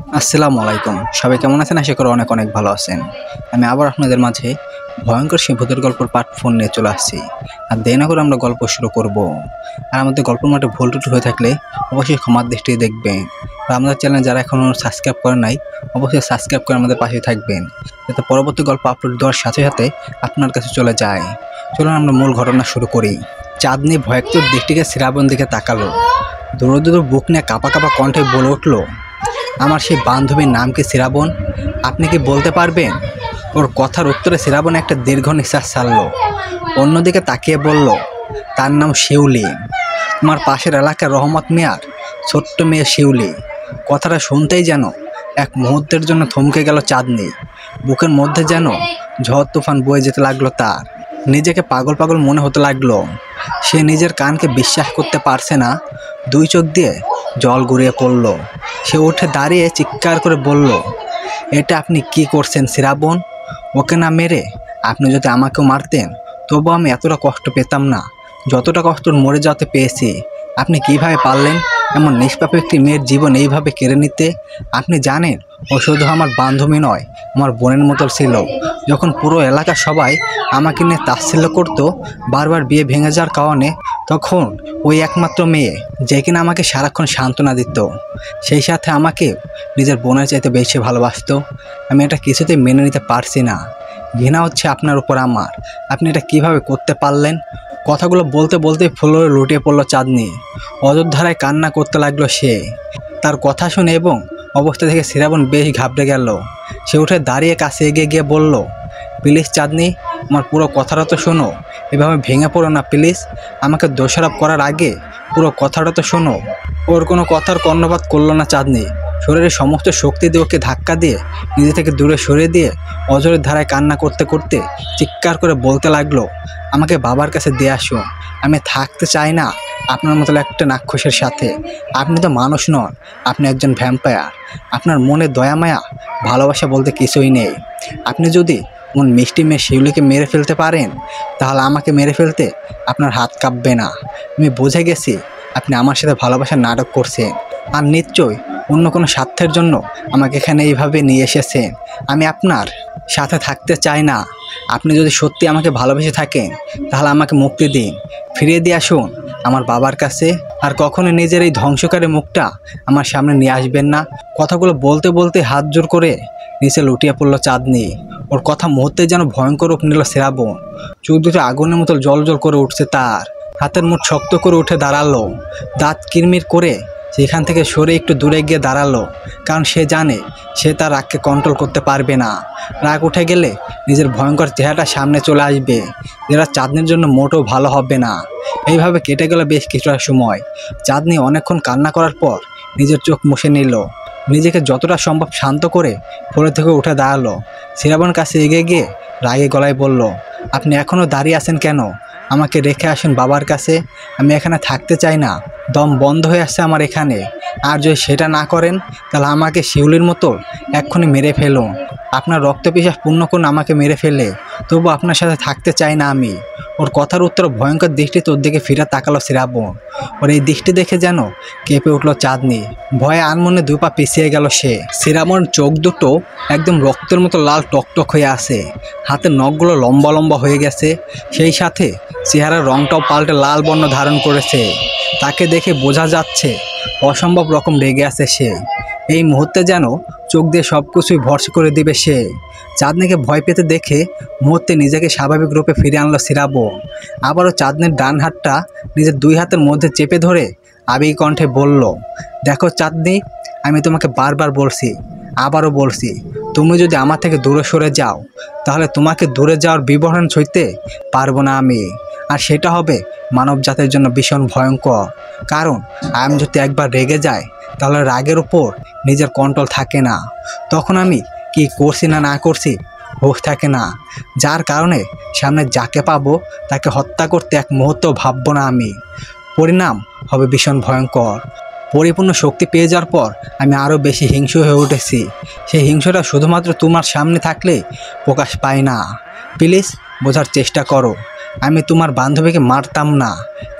আসসালামু আলাইকুম। সবাই কেমন আছেন? আশা করি অনেক অনেক ভালো আছেন। আমি আবার আপনাদের মাঝে ভয়ঙ্কর সেই ভূতের গল্পের পার্ট 4 নিয়ে চলে আসছি। আর দেরি না করে আমরা গল্প শুরু করব। আর আমাদের গল্পের মাঠে ভুল ত্রুটি হয়ে থাকলে অবশ্যই ক্ষমার দৃষ্টিতে দেখবেন। আর আমাদের চ্যানেল যারা এখনও সাবস্ক্রাইব করেন নাই, অবশ্যই সাবস্ক্রাইব করে আমাদের পাশে থাকবেন, যাতে পরবর্তী গল্প আপলোড দেওয়ার সাথে সাথে আপনার কাছে চলে যায়। চলুন আমরা মূল ঘটনা শুরু করি। চাঁদনি ভয়াক্তর দিকটিকে শ্রাবণ দিকে তাকালো। দূর দূর বুক নিয়ে কাঁপা কাঁপা কণ্ঠে বলে উঠল, আমার সেই বান্ধবীর নাম কি শ্রাবণ? আপনি কি বলতে পারবেন? ওর কথার উত্তরে শ্রাবণ একটা দীর্ঘ নিঃশ্বাস ছাড়ল। অন্যদিকে তাকিয়ে বলল, তার নাম শিউলি। তোমার পাশের এলাকার রহমত মিয়ার ছোট্ট মেয়ে শিউলি। কথাটা শুনতেই যেন এক মুহূর্তের জন্য থমকে গেল চাঁদনি। বুকের মধ্যে যেন ঝড় তুফান বয়ে যেতে লাগলো তার। নিজেকে পাগল পাগল মনে হতে লাগলো। সে নিজের কানকে বিশ্বাস করতে পারছে না। দুই চোখ দিয়ে জল গড়িয়ে পড়ল। সে উঠে দাঁড়িয়ে চিৎকার করে বলল, এটা আপনি কি করছেন শ্রাবণ? ওকে না মেরে আপনি যদি আমাকেও মারতেন তবু আমি এতটা কষ্ট পেতাম না যতটা কষ্ট মরে যাওয়াতে পেয়েছি। আপনি কিভাবে পারলেন এমন নিষ্পাপ একটি মেয়ের জীবন এইভাবে কেড়ে নিতে? আপনি জানেন ও শুধু আমার বান্ধবী নয়, আমার বোনের মতো ছিল। যখন পুরো এলাকার সবাই আমাকে নিয়ে তাচ্ছিল্য করতো বারবার বিয়ে ভেঙে যাওয়ার কারণে, তখন ওই একমাত্র মেয়ে যে কিনা আমাকে সারাক্ষণ সান্ত্বনা দিত, সেই সাথে আমাকে নিজের বোনের চাইতে বেশি ভালোবাসতো। আমি এটা কিছুতেই মেনে নিতে পারছি না। ঘৃণা হচ্ছে আপনার উপর আমার। আপনি এটা কিভাবে করতে পারলেন? কথাগুলো বলতে বলতে ফ্লোরে লুটিয়ে পড়ল চাঁদনি। অযোধ্যারায় কান্না করতে লাগলো সে। তার কথা শুনে এবং অবস্থা থেকে শ্রাবণ বেশ ঘাবড়ে গেল। সে উঠে দাঁড়িয়ে কাছে এগিয়ে গিয়ে বলল, প্লিজ চাঁদনি, আমার পুরো কথাটা তো শোনো। এভাবে ভেঙে পড়ো না প্লিজ। আমাকে দোষারোপ করার আগে পুরো কথাটা তো শোনো। ওর কোনো কথার কর্ণপাত করলো না চাঁদনি। শরীরের সমস্ত শক্তি দিয়ে ওকে ধাক্কা দিয়ে নিজে থেকে দূরে সরিয়ে দিয়ে অঝরের ধারায় কান্না করতে করতে চিৎকার করে বলতে লাগলো, আমাকে বাবার কাছে দিয়ে আসুন। আমি থাকতে চাই না আপনার মতো একটা রাক্ষসের সাথে। আপনি তো মানুষ নন, আপনি একজন ভ্যাম্পায়ার। আপনার মনে দয়া মায়া ভালোবাসা বলতে কিছুই নেই। আপনি যদি মন মিষ্টি মেয়ে শিউলিকে মেরে ফেলতে পারেন, তাহলে আমাকে মেরে ফেলতে আপনার হাত কাঁপবে না। আমি বুঝে গেছি আপনি আমার সাথে ভালোবাসার নাটক করছেন, আর নিশ্চয়ই অন্য কোনো স্বার্থের জন্য আমাকে এখানে এইভাবে নিয়ে এসেছেন। আমি আপনার সাথে থাকতে চাই না। আপনি যদি সত্যি আমাকে ভালোবেসে থাকেন তাহলে আমাকে মুক্তি দিন, ফিরিয়ে দিয়ে আসুন আমার বাবার কাছে। আর কখনো নিজের এই ধ্বংসকারী মুখটা আমার সামনে নিয়ে আসবেন না। কথাগুলো বলতে বলতে হাত জোর করে নিচে লুটিয়ে পড়ল চাঁদনি। ওর কথা মুহূর্তে যেন ভয়ঙ্কর রূপ নিল শ্রাবণ। চোখ দুটো আগুনের মতো জল জল করে উঠছে তার। হাতের মুঠ শক্ত করে উঠে দাঁড়ালো। দাঁত কিরমির করে সেখান থেকে সরে একটু দূরে গিয়ে দাঁড়ালো, কারণ সে জানে সে তার রাগকে কন্ট্রোল করতে পারবে না। রাগ উঠে গেলে নিজের ভয়ঙ্কর চেহারাটা সামনে চলে আসবে, যেটা চাঁদনির জন্য মোটেও ভালো হবে না। এইভাবে কেটে গেল বেশ কিছুটা সময়। চাঁদনি অনেকক্ষণ কান্না করার পর নিজের চোখ মুছে নিল। নিজেকে যতটা সম্ভব শান্ত করে ফ্লোর থেকে উঠে দাঁড়ালো। শ্রাবণ কাছে এগিয়ে গিয়ে রাগে গলায় বলল, আপনি এখনও দাঁড়িয়ে আছেন কেন? আমাকে রেখে আসুন বাবার কাছে। আমি এখানে থাকতে চাই না। দম বন্ধ হয়ে আসছে আমার এখানে। আর যদি সেটা না করেন তাহলে আমাকে শিউলির মতো এক্ষুনি মেরে ফেলুন। আপনার রক্তপিপাসা পূর্ণ করুন আমাকে মেরে ফেলে, তবু আপনার সাথে থাকতে চাই না আমি। ওর কথার উত্তর ভয়ঙ্কর দৃষ্টি তোর দিকে ফিরে তাকালো শ্রাবণ। ওর এই দৃষ্টি দেখে যেন কেঁপে উঠল চাঁদনি। ভয়ে আনমনে দু পা পিছিয়ে গেল সে। শ্রাবণ চোখ দুটো একদম রক্তের মতো লাল টকটক হয়ে আছে। হাতের নখগুলো লম্বা লম্বা হয়ে গেছে। সেই সাথে চেহারার রংটাও পাল্টে লাল বর্ণ ধারণ করেছে। তাকে দেখে বোঝা যাচ্ছে অসম্ভব রকম রেগে আছে সে। এই মুহূর্তে যেন চোখ দিয়ে সব কিছুই ভরসা করে দিবে সে। চাঁদনিকে ভয় পেতে দেখে মুহূর্তে নিজেকে স্বাভাবিক রূপে ফিরে আনলো শ্রাবণ। আবারও চাঁদনির ডান হাতটা নিজের দুই হাতের মধ্যে চেপে ধরে আবেগী কণ্ঠে বলল, দেখো চাঁদনি, আমি তোমাকে বারবার বলছি, আবারও বলছি, তুমি যদি আমার থেকে দূরে সরে যাও তাহলে তোমাকে দূরে যাওয়ার বিবরণ সইতে পারবো না আমি। আর সেটা হবে মানব জাতির জন্য ভীষণ ভয়ঙ্কর। কারণ আমি যদি একবার রেগে যাই তাহলে রাগের উপর নিজের কন্ট্রোল থাকে না। তখন আমি কি করছি না না করছি হোশ থাকে না, যার কারণে সামনে যাকে পাবো তাকে হত্যা করতে এক মুহূর্ত ভাববো না আমি। পরিণাম হবে ভীষণ ভয়ঙ্কর। পরিপূর্ণ শক্তি পেয়ে যাওয়ার পর আমি আরও বেশি হিংস্র হয়ে উঠেছি। সেই হিংস্রটা শুধুমাত্র তোমার সামনে থাকলে প্রকাশ পায় না। প্লিজ বোঝার চেষ্টা করো। আমি তোমার বান্ধবীকে মারতাম না,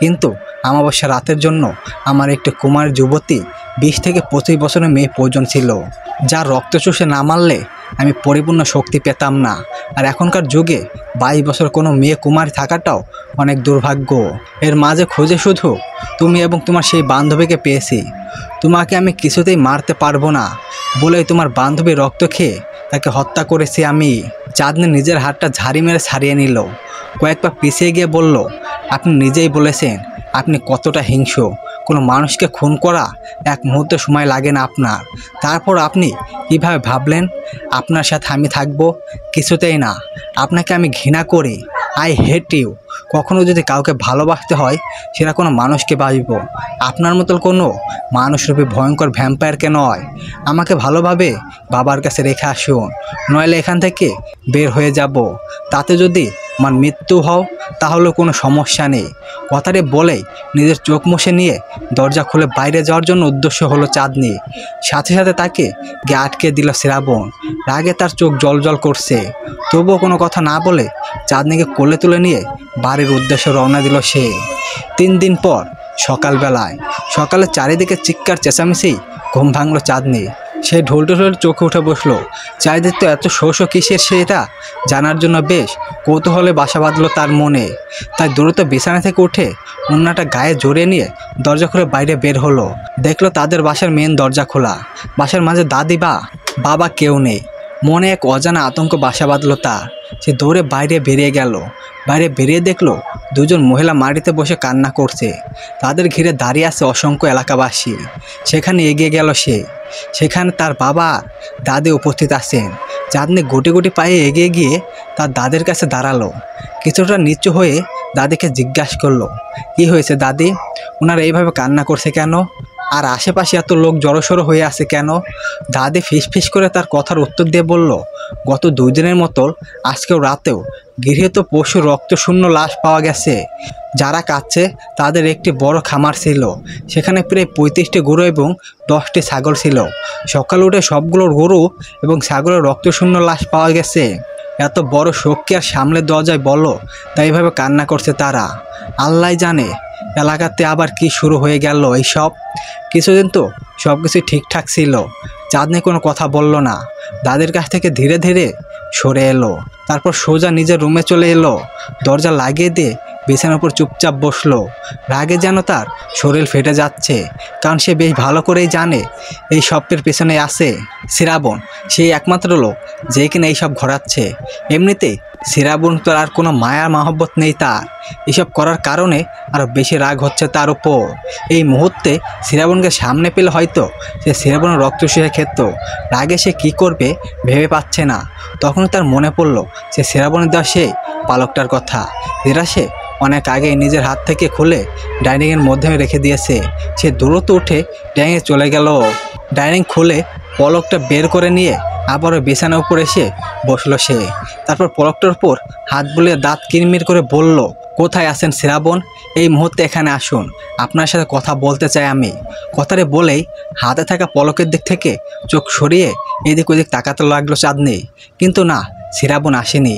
কিন্তু অমাবস্যা রাতের জন্য আমার একটি কুমারী যুবতী 20 থেকে 25 বছরের মেয়ে প্রয়োজন ছিল। যা রক্ত চুষে না মারলে আমি পরিপূর্ণ শক্তি পেতাম না। আর এখনকার যুগে 22 বছর কোনো মেয়ে কুমারী থাকাটাও অনেক দুর্ভাগ্য। এর মাঝে খুঁজে শুধু তুমি এবং তোমার সেই বান্ধবীকে পেয়েছি। তোমাকে আমি কিছুতেই মারতে পারবো না বলেই তোমার বান্ধবীর রক্ত খেয়ে তাকে হত্যা করেছি আমি। চাঁদনি নিজের হাতটা ঝাড়ি মেরে ছাড়িয়ে নিল। কয়েক পা পিছিয়ে গিয়ে বলল, আপনি নিজেই বলেছেন আপনি কতটা হিংস্র। কোনো মানুষকে খুন করা এক মুহূর্ত সময় লাগে না আপনার। তারপর আপনি কীভাবে ভাবলেন আপনার সাথে আমি থাকবো? কিছুতেই না। আপনাকে আমি ঘৃণা করি। I hate you. কখনো যদি কাউকে ভালোবাসতে হয় সেটা কোনো মানুষকে বাসব, আপনার মতো কোনো মানুষরূপী ভয়ঙ্কর ভ্যাম্পায়ারকে নয়। আমাকে ভালোভাবে বাবার কাছে রেখে আসুন, নইলে এখান থেকে বের হয়ে যাব। তাতে যদি আমার মৃত্যু হও তাহলে কোনো সমস্যা নেই। কথাটি বলেই নিজের চোখ মুছে নিয়ে দরজা খুলে বাইরে যাওয়ার জন্য উদ্দেশ্য হলো চাঁদনি। সাথে সাথে তাকে গিয়ে আটকে দিল শ্রাবণ। রাগে তার চোখ জলজল করছে, তবুও কোনো কথা না বলে চাঁদনিকে কোলে তুলে নিয়ে বাড়ির উদ্দেশ্যে রওনা দিল সে। 3 দিন পর সকালে চারিদিকে চিৎকার চেঁচামেচি। ঘুম ভাঙলো চাঁদনি। সে ঢোল চোখে উঠে বসলো। চারিদিকে এত শোষ কিসের সেটা জানার জন্য বেশ কৌতূহলে বাসা বাঁধলো তার মনে। তাই দ্রুত বিছানা থেকে উঠে ওড়নাটা গায়ে জড়িয়ে নিয়ে দরজা খুলে বাইরে বের হলো। দেখলো তাদের বাসার মেন দরজা খোলা। বাসার মাঝে দাদি বা বাবা কেউ নেই। মনে এক অজানা আতঙ্ক বাসা বাঁধলো তার। সে দৌড়ে বাইরে বেরিয়ে গেল। বাইরে বেরিয়ে দেখলো 2জন মহিলা মাটিতে বসে কান্না করছে। তাদের ঘিরে দাঁড়িয়ে আছে অসংখ্য এলাকাবাসী। সেখানে এগিয়ে গেল সে। সেখানে তার বাবা দাদি উপস্থিত আছেন। চাঁদনি গুটি গুটি পায়ে এগিয়ে গিয়ে তার দাদির কাছে দাঁড়ালো। কিছুটা নিচু হয়ে দাদিকে জিজ্ঞাসা করলো, কি হয়েছে দাদি? ওনারা এইভাবে কান্না করছে কেন? আর আশেপাশে এত লোক জড়সড়ো হয়ে আছে কেন? দাদি ফিসফিস করে তার কথার উত্তর দিয়ে বলল, গত 2 দিনের মতো আজকেও রাতেও গৃহীত পশু রক্তশূন্য লাশ পাওয়া গেছে। যারা কাচ্ছে তাদের একটি বড় খামার ছিল। সেখানে প্রায় 35টি গরু এবং 10টি ছাগল ছিল। সকালে উঠে সবগুলোর গরু এবং ছাগলের রক্তশূন্য লাশ পাওয়া গেছে। এত বড় শোককে আর সামলে দেওয়া যায় বলো? তাই এইভাবে কান্না করছে তারা। আল্লাহ জানে এলাকাতে আবার কি শুরু হয়ে গেল এইসব। কিছুদিন তো সব কিছু ঠিকঠাক ছিল। চাঁদনি কোনো কথা বলল না। দাদির কাছ থেকে ধীরে ধীরে সরে এলো। তারপর সোজা নিজের রুমে চলে এলো। দরজা লাগিয়ে দিয়ে বিছানার উপর চুপচাপ বসলো। রাগে যেন তার শরীর ফেটে যাচ্ছে, কারণ সে বেশ ভালো করেই জানে এই সবের পেছনে আছে শ্রাবণ। সেই একমাত্র লোক যে কিনা এইসব ঘটাচ্ছে। এমনিতে শ্রাবণ তো আর কোনো মায়া মহব্বত নেই তার। এসব করার কারণে আরও বেশি রাগ হচ্ছে তার উপর। এই মুহূর্তে শ্রাবণকে সামনে পেলে হয়তো সে শ্রাবণের রক্ত শুষে খেত। রাগে সে কী করবে ভেবে পাচ্ছে না। তখন তার মনে পড়ল সে শ্রাবণের দেওয়া সেই পালকটার কথা, যেটা সে অনেক আগে নিজের হাত থেকে খুলে ডাইনিংয়ের মধ্যে রেখে দিয়েছে। সে দ্রুত উঠে ডাইনিংয়ে চলে গেল। ডাইনিং খুলে পলকটা বের করে নিয়ে আবারও বিছানার উপর এসে বসলো সে। তারপর পলকটার উপর হাত বুলিয়ে দাঁত কিরমির করে বলল, কোথায় আছেন শ্রাবণ? এই মুহূর্তে এখানে আসুন, আপনার সাথে কথা বলতে চাই আমি। কথাটা বলেই হাতে থাকা পলকের দিক থেকে চোখ সরিয়ে এদিক ওদিক তাকাতে লাগলো চাঁদনি। কিন্তু না, শ্রাবণ আসেনি।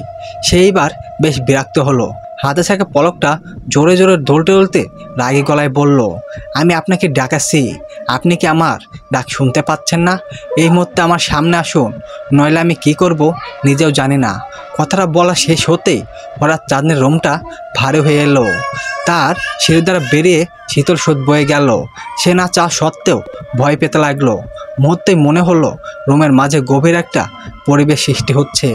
সেইবার বেশ বিরক্ত হলো। হাতে থাকা পলকটা জোরে জোরে ডলতে রাগী গলায় বলল, আমি আপনাকে ডাকাচ্ছি, আপনি কি আমার ডাক শুনতে পাচ্ছেন না? এই মুহূর্তে আমার সামনে আসুন, নইলে আমি কি করব নিজেও জানি না। কথাটা বলা শেষ হতেই হঠাৎ চাঁদনির রুমটা ভারী হয়ে এলো। তার সিঁড়ি দ্বারা বেরিয়ে শীতল স্রোত বয়ে গেল। সে না চাওয়া সত্ত্বেও ভয় পেতে লাগলো। মুহূর্তেই মনে হলো রুমের মাঝে গভীর একটা পরিবেশ সৃষ্টি হচ্ছে।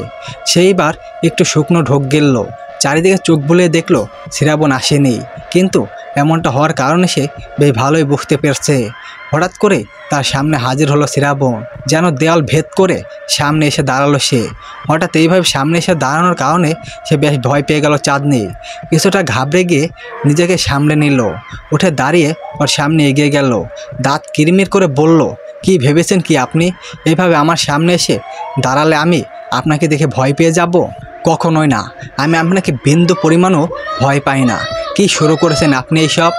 সেইবার একটু শুকনো ঢোক গেল। চারিদিকে চোখ বুলিয়ে দেখলো শ্রাবণ আসেনি। কিন্তু এমনটা হওয়ার কারণে সে বেশ ভালোই বুঝতে পেরেছে। হঠাৎ করে তার সামনে হাজির হলো শ্রাবণ। যেন দেওয়াল ভেদ করে সামনে এসে দাঁড়ালো সে। হঠাৎ এইভাবে সামনে এসে দাঁড়ানোর কারণে সে বেশ ভয় পেয়ে গেল চাঁদনি। কিছুটা ঘাবড়ে গিয়ে নিজেকে সামলে নিল। উঠে দাঁড়িয়ে ওর সামনে এগিয়ে গেল। দাঁত কিরমির করে বলল, কি ভেবেছেন কি আপনি? এইভাবে আমার সামনে এসে দাঁড়ালে আমি আপনাকে দেখে ভয় পেয়ে যাব? কখনোই না। আমি আপনাকে বিন্দু পরিমাণও ভয় পাই না। কি শুরু করেছেন আপনি এইসব?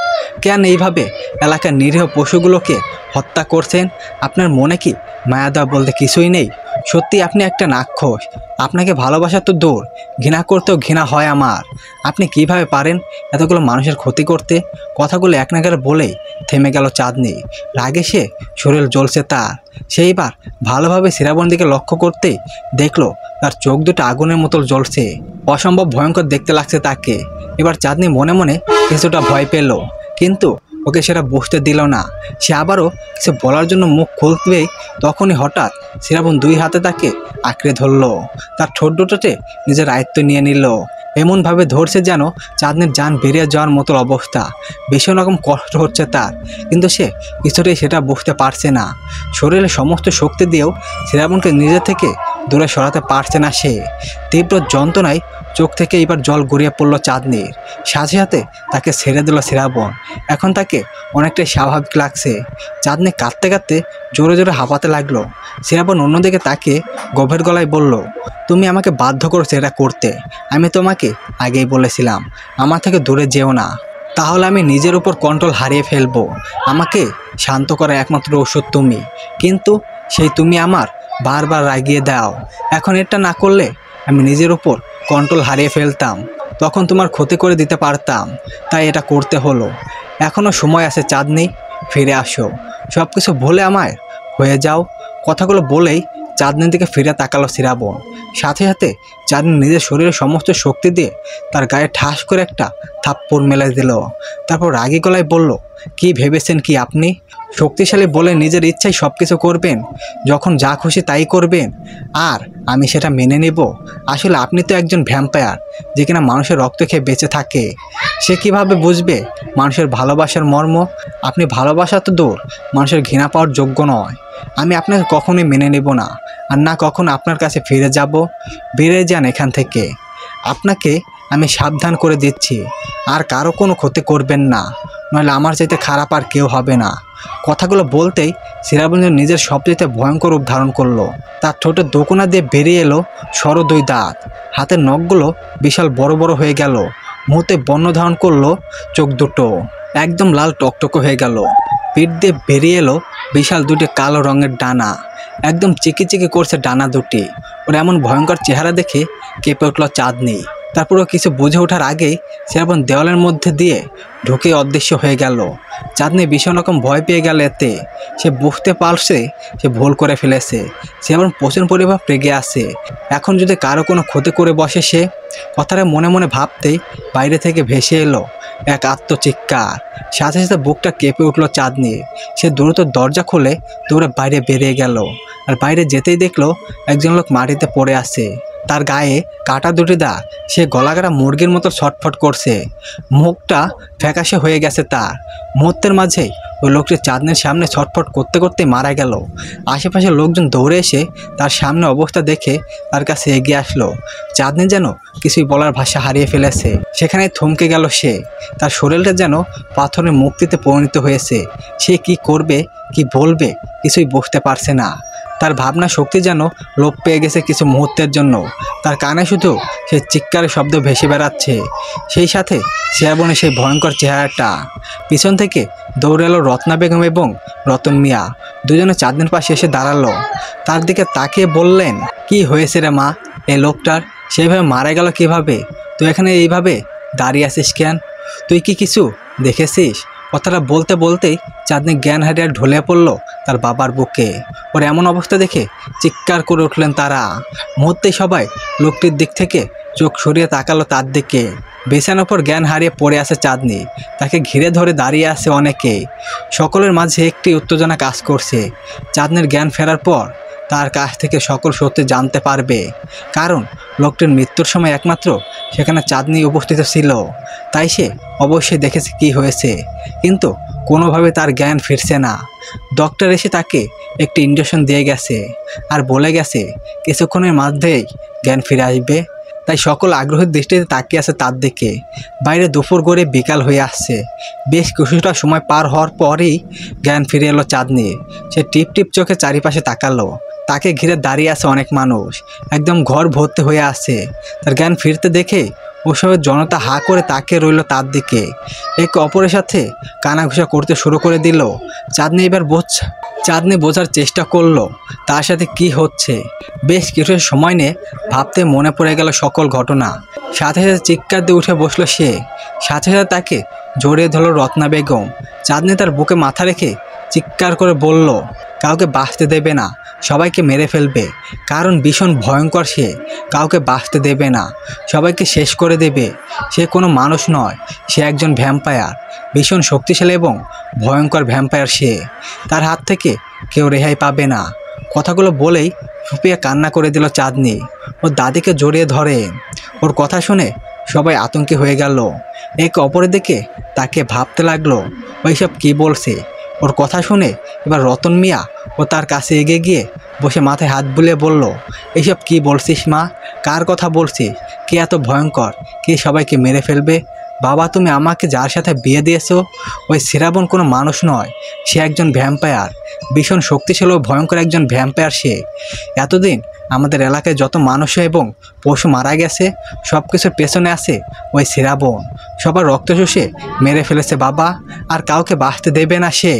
কেন এইভাবে এলাকার নিরীহ পশুগুলোকে হত্যা করছেন? আপনার মনে কি মায়া দেওয়া বলতে কিছুই নেই? সত্যি আপনি একটা রাক্ষস। আপনাকে ভালোবাসা তো দূর, ঘৃণা করতেও ঘৃণা হয় আমার। আপনি কিভাবে পারেন এতগুলো মানুষের ক্ষতি করতে? কথাগুলো এক নাগারে বলেই থেমে গেল চাঁদনি। রাগে সে শরীর জ্বলছে তার। সেইবার ভালোভাবে শ্রাবণ দিকে লক্ষ্য করতেই দেখলো তার চোখ দুটো আগুনের মতো জ্বলছে। অসম্ভব ভয়ঙ্কর দেখতে লাগছে তাকে। এবার চাঁদনি মনে মনে কিছুটা ভয় পেল, কিন্তু ওকে সেটা বুঝতে দিল না। সে আবারও কিছু বলার জন্য মুখ খুলবেই তখনই হঠাৎ শ্রাবণ 2 হাতে তাকে আঁকড়ে ধরলো। তার ঠোঁট দুটোতে নিজের আয়ত্ত নিয়ে নিল। এমনভাবে ধরছে যেন চাঁদনির জান বেরিয়ে যাওয়ার মতো অবস্থা। ভীষণ রকম কষ্ট হচ্ছে তার, কিন্তু সে কিছুতেই সেটা বুঝতে পারছে না। শরীরে সমস্ত শক্তি দিয়েও শ্রাবণকে নিজে থেকে দূরে সরাতে পারছে না সে। তীব্র যন্ত্রণায় চোখ থেকে এবার জল গড়িয়ে পড়লো চাঁদনির। সাথে সাথে তাকে ছেড়ে দিল শ্রাবণ। এখন তাকে অনেকটাই স্বাভাবিক লাগছে। চাঁদনি কাঁদতে কাঁদতে জোরে জোরে হাঁপাতে লাগলো। শ্রাবণ অন্যদিকে তাকে গভীর গলায় বলল, তুমি আমাকে বাধ্য করেছো এটা করতে। আমি তোমাকে আগেই বলেছিলাম আমার থেকে দূরে যেও না, তাহলে আমি নিজের উপর কন্ট্রোল হারিয়ে ফেলবো। আমাকে শান্ত করার একমাত্র ওষুধ তুমি, কিন্তু সেই তুমি আমার বারবার রাগিয়ে দাও। এখন এটা না করলে আমি নিজের উপর কন্ট্রোল হারিয়ে ফেলতাম, তখন তোমার ক্ষতি করে দিতে পারতাম। তাই এটা করতে হলো। এখনও সময় আছে চাঁদনি, ফিরে আসো, সব কিছু ভুলে আমায় হয়ে যাও। কথাগুলো বলেই চাঁদনির দিকে ফিরে তাকালো শ্রাবণ। সাথে সাথে চাঁদনি নিজের শরীরের সমস্ত শক্তি দিয়ে তার গায়ে ঠাস করে একটা থাপ্পড় মেলে দিল। তারপর রাগী গলায় বলল, কি ভেবেছেন কি আপনি? শক্তিশালী বলে নিজের ইচ্ছায় সব কিছু করবেন, যখন যা খুশি তাই করবেন, আর আমি সেটা মেনে নেব? আসলে আপনি তো একজন ভ্যাম্পায়ার, যে কিনা মানুষের রক্ত খেয়ে বেঁচে থাকে। সে কিভাবে বুঝবে মানুষের ভালোবাসার মর্ম? আপনি ভালোবাসা তো দূর, মানুষের ঘৃণা পাওয়ার যোগ্য নয়। আমি আপনাকে কখনোই মেনে নেব না, আর না কখনো আপনার কাছে ফিরে যাব। বেরিয়ে যান এখান থেকে। আপনাকে আমি সাবধান করে দিচ্ছি, আর কারো কোনো ক্ষতি করবেন না, নইলে আমার চাইতে খারাপ আর কেউ হবে না। কথাগুলো বলতেই শ্রাবণ নিজের সবচেয়ে ভয়ঙ্কর রূপ ধারণ করলো। তার ঠোঁটের দোকনা দিয়ে বেরিয়ে এলো সরো 2 দাঁত। হাতের নখগুলো বিশাল বড় বড় হয়ে গেল। মুহূর্তে বর্ণ ধারণ করলো চোখ দুটো, একদম লাল টকটকে হয়ে গেল। পিঠ দিয়ে বেরিয়ে এলো বিশাল 2টি কালো রঙের ডানা। একদম চিকি চিকি করছে ডানা দুটি। ওর এমন ভয়ঙ্কর চেহারা দেখে কেঁপে উঠল চাঁদনি। তারপরও কিছু বুঝে ওঠার আগেই শ্রাবণ দেওয়ালের মধ্যে দিয়ে ঢুকে অদৃশ্য হয়ে গেল। চাঁদনি ভীষণ রকম ভয় পেয়ে গেল এতে। সে বুঝতে পারছে সে ভুল করে ফেলেছে। শ্রাবণ প্রচুর পরিমাণ রেগে আছে। এখন যদি কারো কোনো ক্ষতি করে বসে সে, কথাটা মনে মনে ভাবতেই বাইরে থেকে ভেসে এলো এক আত্মচিৎকার। সাথে সাথে বুকটা কেঁপে উঠলো চাঁদনি। সে দ্রুত দরজা খুলে দৌড়ে বাইরে বেরিয়ে গেল। আর বাইরে যেতেই দেখলো একজন লোক মাটিতে পড়ে আছে। তার গায়ে কাটা 2টি দাগ। সে গলাকাটা মুরগির মতো ছটফট করছে। মুখটা ফ্যাকাশে হয়ে গেছে তার। মুহূর্তের মাঝেই ওই লোকটি চাঁদনির সামনে ছটফট করতে করতে মারা গেল। আশেপাশের লোকজন দৌড়ে এসে তার সামনে অবস্থা দেখে তার কাছে এগিয়ে আসলো। চাঁদনি যেন কিছুই বলার ভাষা হারিয়ে ফেলেছে। সেখানে থমকে গেল সে। তার শরীরটা যেন পাথরের মুক্তিতে পরিণত হয়েছে। সে কি করবে, কি বলবে, কিছুই বুঝতে পারছে না। তার ভাবনা শক্তি যেন লোপ পেয়ে গেছে কিছু মুহূর্তের জন্য। তার কানে শুধু সেই চিৎকারের শব্দ ভেসে বেড়াচ্ছে, সেই সাথে শ্রাবণের সেই ভয়ঙ্কর চেহারাটা। পিছন থেকে দৌড়ে এলো রত্না বেগম এবং রতন মিয়া। দুজনে চাঁদনির পাশে এসে দাঁড়ালো। তার দিকে তাকিয়ে বললেন, কি হয়েছে রে মা? এই লোকটার সেইভাবে মারা গেল কিভাবে? তুই এখানে এইভাবে দাঁড়িয়ে আছিস কেন? তুই কি কিছু দেখেছিস? কথাটা বলতে বলতেই চাঁদনি জ্ঞান হারিয়ে ঢলে পড়ল তার বাবার বুকে। ওর এমন অবস্থা দেখে চিৎকার করে উঠলেন তারা। মুহূর্তে সবাই লোকটির দিক থেকে চোখ সরিয়ে তাকালো তার দিকে। বিছানার উপর জ্ঞান হারিয়ে পড়ে আছে চাঁদনি। তাকে ঘিরে ধরে দাঁড়িয়ে আছে অনেকে। সকলের মাঝে একটি উত্তেজনা কাজ করছে। চাঁদনির জ্ঞান ফেরার পর তার কাছ থেকে সকল সত্যি জানতে পারবে, কারণ লোকটির মৃত্যুর সময় একমাত্র সেখানে চাঁদনি উপস্থিত ছিল। তাই সে অবশ্যই দেখেছে কি হয়েছে, কিন্তু কোনোভাবে তার জ্ঞান ফিরছে না। ডক্টর এসে তাকে একটি ইনজেকশন দিয়ে গেছে আর বলে গেছে কিছুক্ষণের মধ্যেই জ্ঞান ফিরে আসবে। তাই সকল আগ্রহের দৃষ্টিতে তাকিয়ে আছে তার দিকে। বাইরে দুপুর গড়ে বিকাল হয়ে আসছে। বেশ কিছুটা সময় পার হওয়ার পরই জ্ঞান ফিরে এলো চাঁদনি। সে টিপ টিপ চোখে চারিপাশে তাকালো। তাকে ঘিরে দাঁড়িয়ে আছে অনেক মানুষ, একদম ঘর ভর্তি হয়ে আছে। তার জ্ঞান ফিরতে দেখে ওসবের জনতা হা করে তাকিয়ে রইল তার দিকে। একে অপরের সাথে কানাঘুষা করতে শুরু করে দিল। চাঁদনি বোঝার চেষ্টা করলো তার সাথে কি হচ্ছে। বেশ কিছু সময় নিয়ে ভাবতে মনে পড়ে গেল সকল ঘটনা। সাথে সাথে চিৎকার দিয়ে উঠে বসলো সে। সাথে সাথে তাকে জড়িয়ে ধরল রত্না বেগম। চাঁদনি তার বুকে মাথা রেখে চিৎকার করে বলল, কাউকে বাঁচতে দেবে না, সবাইকে মেরে ফেলবে। কারণ ভীষণ ভয়ঙ্কর সে, কাউকে বাঁচতে দেবে না, সবাইকে শেষ করে দেবে। সে কোনো মানুষ নয়, সে একজন ভ্যাম্পায়ার, ভীষণ শক্তিশালী এবং ভয়ঙ্কর ভ্যাম্পায়ার সে। তার হাত থেকে কেউ রেহাই পাবে না। কথাগুলো বলেই ফুপিয়ে কান্না করে দিল চাঁদনি। ওর দাদিকে জড়িয়ে ধরে। ওর কথা শুনে সবাই আতঙ্কে হয়ে গেল। একে অপরের দিকে তাকে ভাবতে লাগলো, ওইসব কী বলছে। ওর কথা শুনে এবার রতন মিয়া ও তার কাছে এগিয়ে গিয়ে বসে মাথায় হাত বুলিয়ে বলল, এইসব কী বলছিস মা? কার কথা বলছিস? কে এত ভয়ঙ্কর? কে সবাইকে মেরে ফেলবে? বাবা, তুমি আমাকে যার সাথে বিয়ে দিয়েছো, ওই শ্রাবণ কোনো মানুষ নয়, সে একজন ভ্যাম্পায়ার, ভীষণ শক্তিশালী ও ভয়ঙ্কর একজন ভ্যাম্পায়ার সে। এতদিন আমাদের এলাকায় যত মানুষ এবং পশু মারা গেছে, সব কিছুর পেছনে আছে ওই শ্রাবণ। সবার রক্ত শুষে মেরে ফেলেছে বাবা, আর কাউকে বাঁচতে দেবে না সে।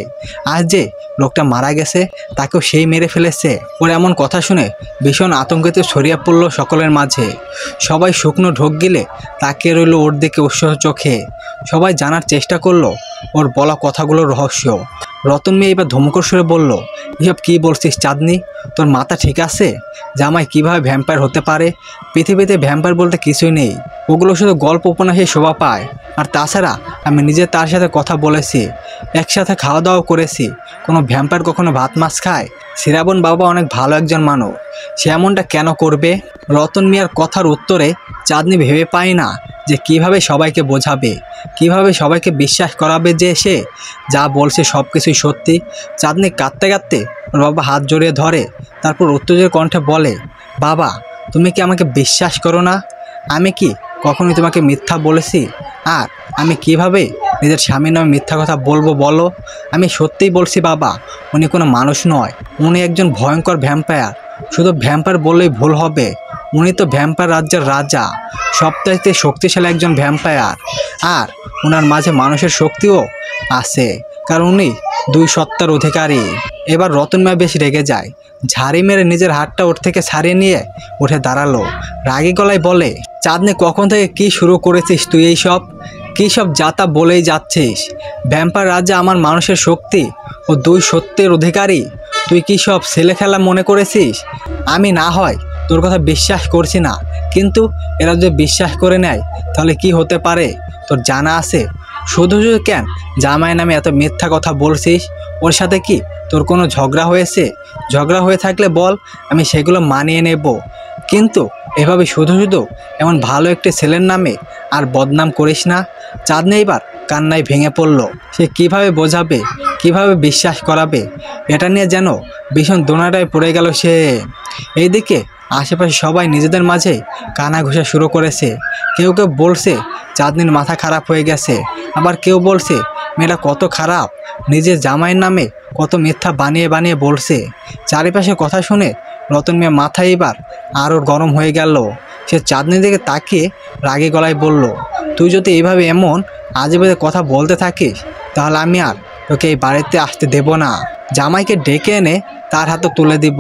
আজ যে লোকটা মারা গেছে তাকেও সেই মেরে ফেলেছে। ওর এমন কথা শুনে ভীষণ আতঙ্কিত ছড়িয়ে পড়ল সকলের মাঝে। সবাই শুকনো ঢোক গিলে তাকিয়ে রইল ওর দিকে উৎসাহ চোখে। সবাই জানার চেষ্টা করলো ওর বলা কথাগুলোর রহস্য। রতন মিয়া এবার ধমকর সুরে বলল, এসব কী বলছিস চাঁদনি? তোর মাথা ঠিক আছে? জামাই কিভাবে ভ্যাম্পায়ার হতে পারে? পৃথিবীতে ভ্যাম্পায়ার বলতে কিছুই নেই, ওগুলো শুধু গল্প উপন্যাসে শোভা পায়। আর তাছাড়া আমি নিজে তার সাথে কথা বলেছি, একসাথে খাওয়া দাওয়া করেছি। কোনো ভ্যাম্পায়ার কখনো ভাত মাছ খায়? শ্রাবণ বাবা অনেক ভালো একজন মানুষ, সে এমনটা কেন করবে? রতন মিয়ার কথার উত্তরে চাঁদনি ভেবে পায় না যে কিভাবে সবাইকে বোঝাবে, কিভাবে সবাইকে বিশ্বাস করাবে যে সে যা বলছে সব কিছুই সত্যি। চাঁদনি কাঁদতে কাঁদতে ওর বাবা হাত জড়িয়ে ধরে, তারপর উত্তেজের কণ্ঠে বলে, বাবা, তুমি কি আমাকে বিশ্বাস করো না? আমি কি কখনোই তোমাকে মিথ্যা বলেছি? আর আমি কিভাবে নিজের স্বামীর নামে মিথ্যা কথা বলবো বলো? আমি সত্যিই বলছি বাবা, উনি কোনো মানুষ নয়, উনি একজন ভয়ঙ্কর ভ্যাম্পায়ার। শুধু ভ্যাম্পায়ার বললেই ভুল হবে, উনি তো ভ্যাম্পায়ার রাজ্যের রাজা, সবচাইতে শক্তিশালী একজন ভ্যাম্পায়ার। আর ওনার মাঝে মানুষের শক্তিও আছে, কারণ উনি দুই সত্তার অধিকারী। এবার রতন মিয়া বেশ রেগে যায়, ঝাড়ি মেরে নিজের হাতটা ওর থেকে ছাড়িয়ে নিয়ে উঠে দাঁড়ালো। রাগী গলায় বলে, চাঁদনি, কখন থেকে কি শুরু করেছিস তুই? এইসব কী সব যাতা বলেই যাচ্ছিস? ভ্যাম্পায়ার রাজা আমার মানুষের শক্তি ও দুই সত্যের অধিকারী, তুই কি সব ছেলে খেলা মনে করেছিস? আমি না হয় তোর কথা বিশ্বাস করছি না, কিন্তু এরা যদি বিশ্বাস করে নেয় তাহলে কি হতে পারে তোর জানা আছে? শুধু শুধু কেন জামাই নামে এত মিথ্যা কথা বলছিস? ওর সাথে কি তোর কোনো ঝগড়া হয়েছে? ঝগড়া হয়ে থাকলে বল, আমি সেগুলো মানিয়ে নেব, কিন্তু এভাবে শুধু শুধু এমন ভালো একটি ছেলের নামে আর বদনাম করিস না। চাঁদনি এবার কান্নায় ভেঙে পড়ল। সে কিভাবে বোঝাবে, কিভাবে বিশ্বাস করাবে, এটা নিয়ে যেন ভীষণ দোনাটায় পড়ে গেল সে। এইদিকে আশেপাশে সবাই নিজেদের মাঝে কানা ঘষা শুরু করেছে। কেউ কেউ বলছে চাঁদনির মাথা খারাপ হয়ে গেছে, আবার কেউ বলছে মেয়েটা কত খারাপ, নিজের জামাইয়ের নামে কত মিথ্যা বানিয়ে বানিয়ে বলছে। চারিপাশে কথা শুনে রতন মিয়া মাথা এবার আরও গরম হয়ে গেল। সে চাঁদনির দিকে তাকিয়ে রাগী গলায় বলল, তুই যদি এইভাবে এমন আজে বাজে কথা বলতে থাকিস তাহলে আমি আর তোকে এই বাড়িতে আসতে দেব না। জামাইকে ডেকে এনে তার হাতে তুলে দিব,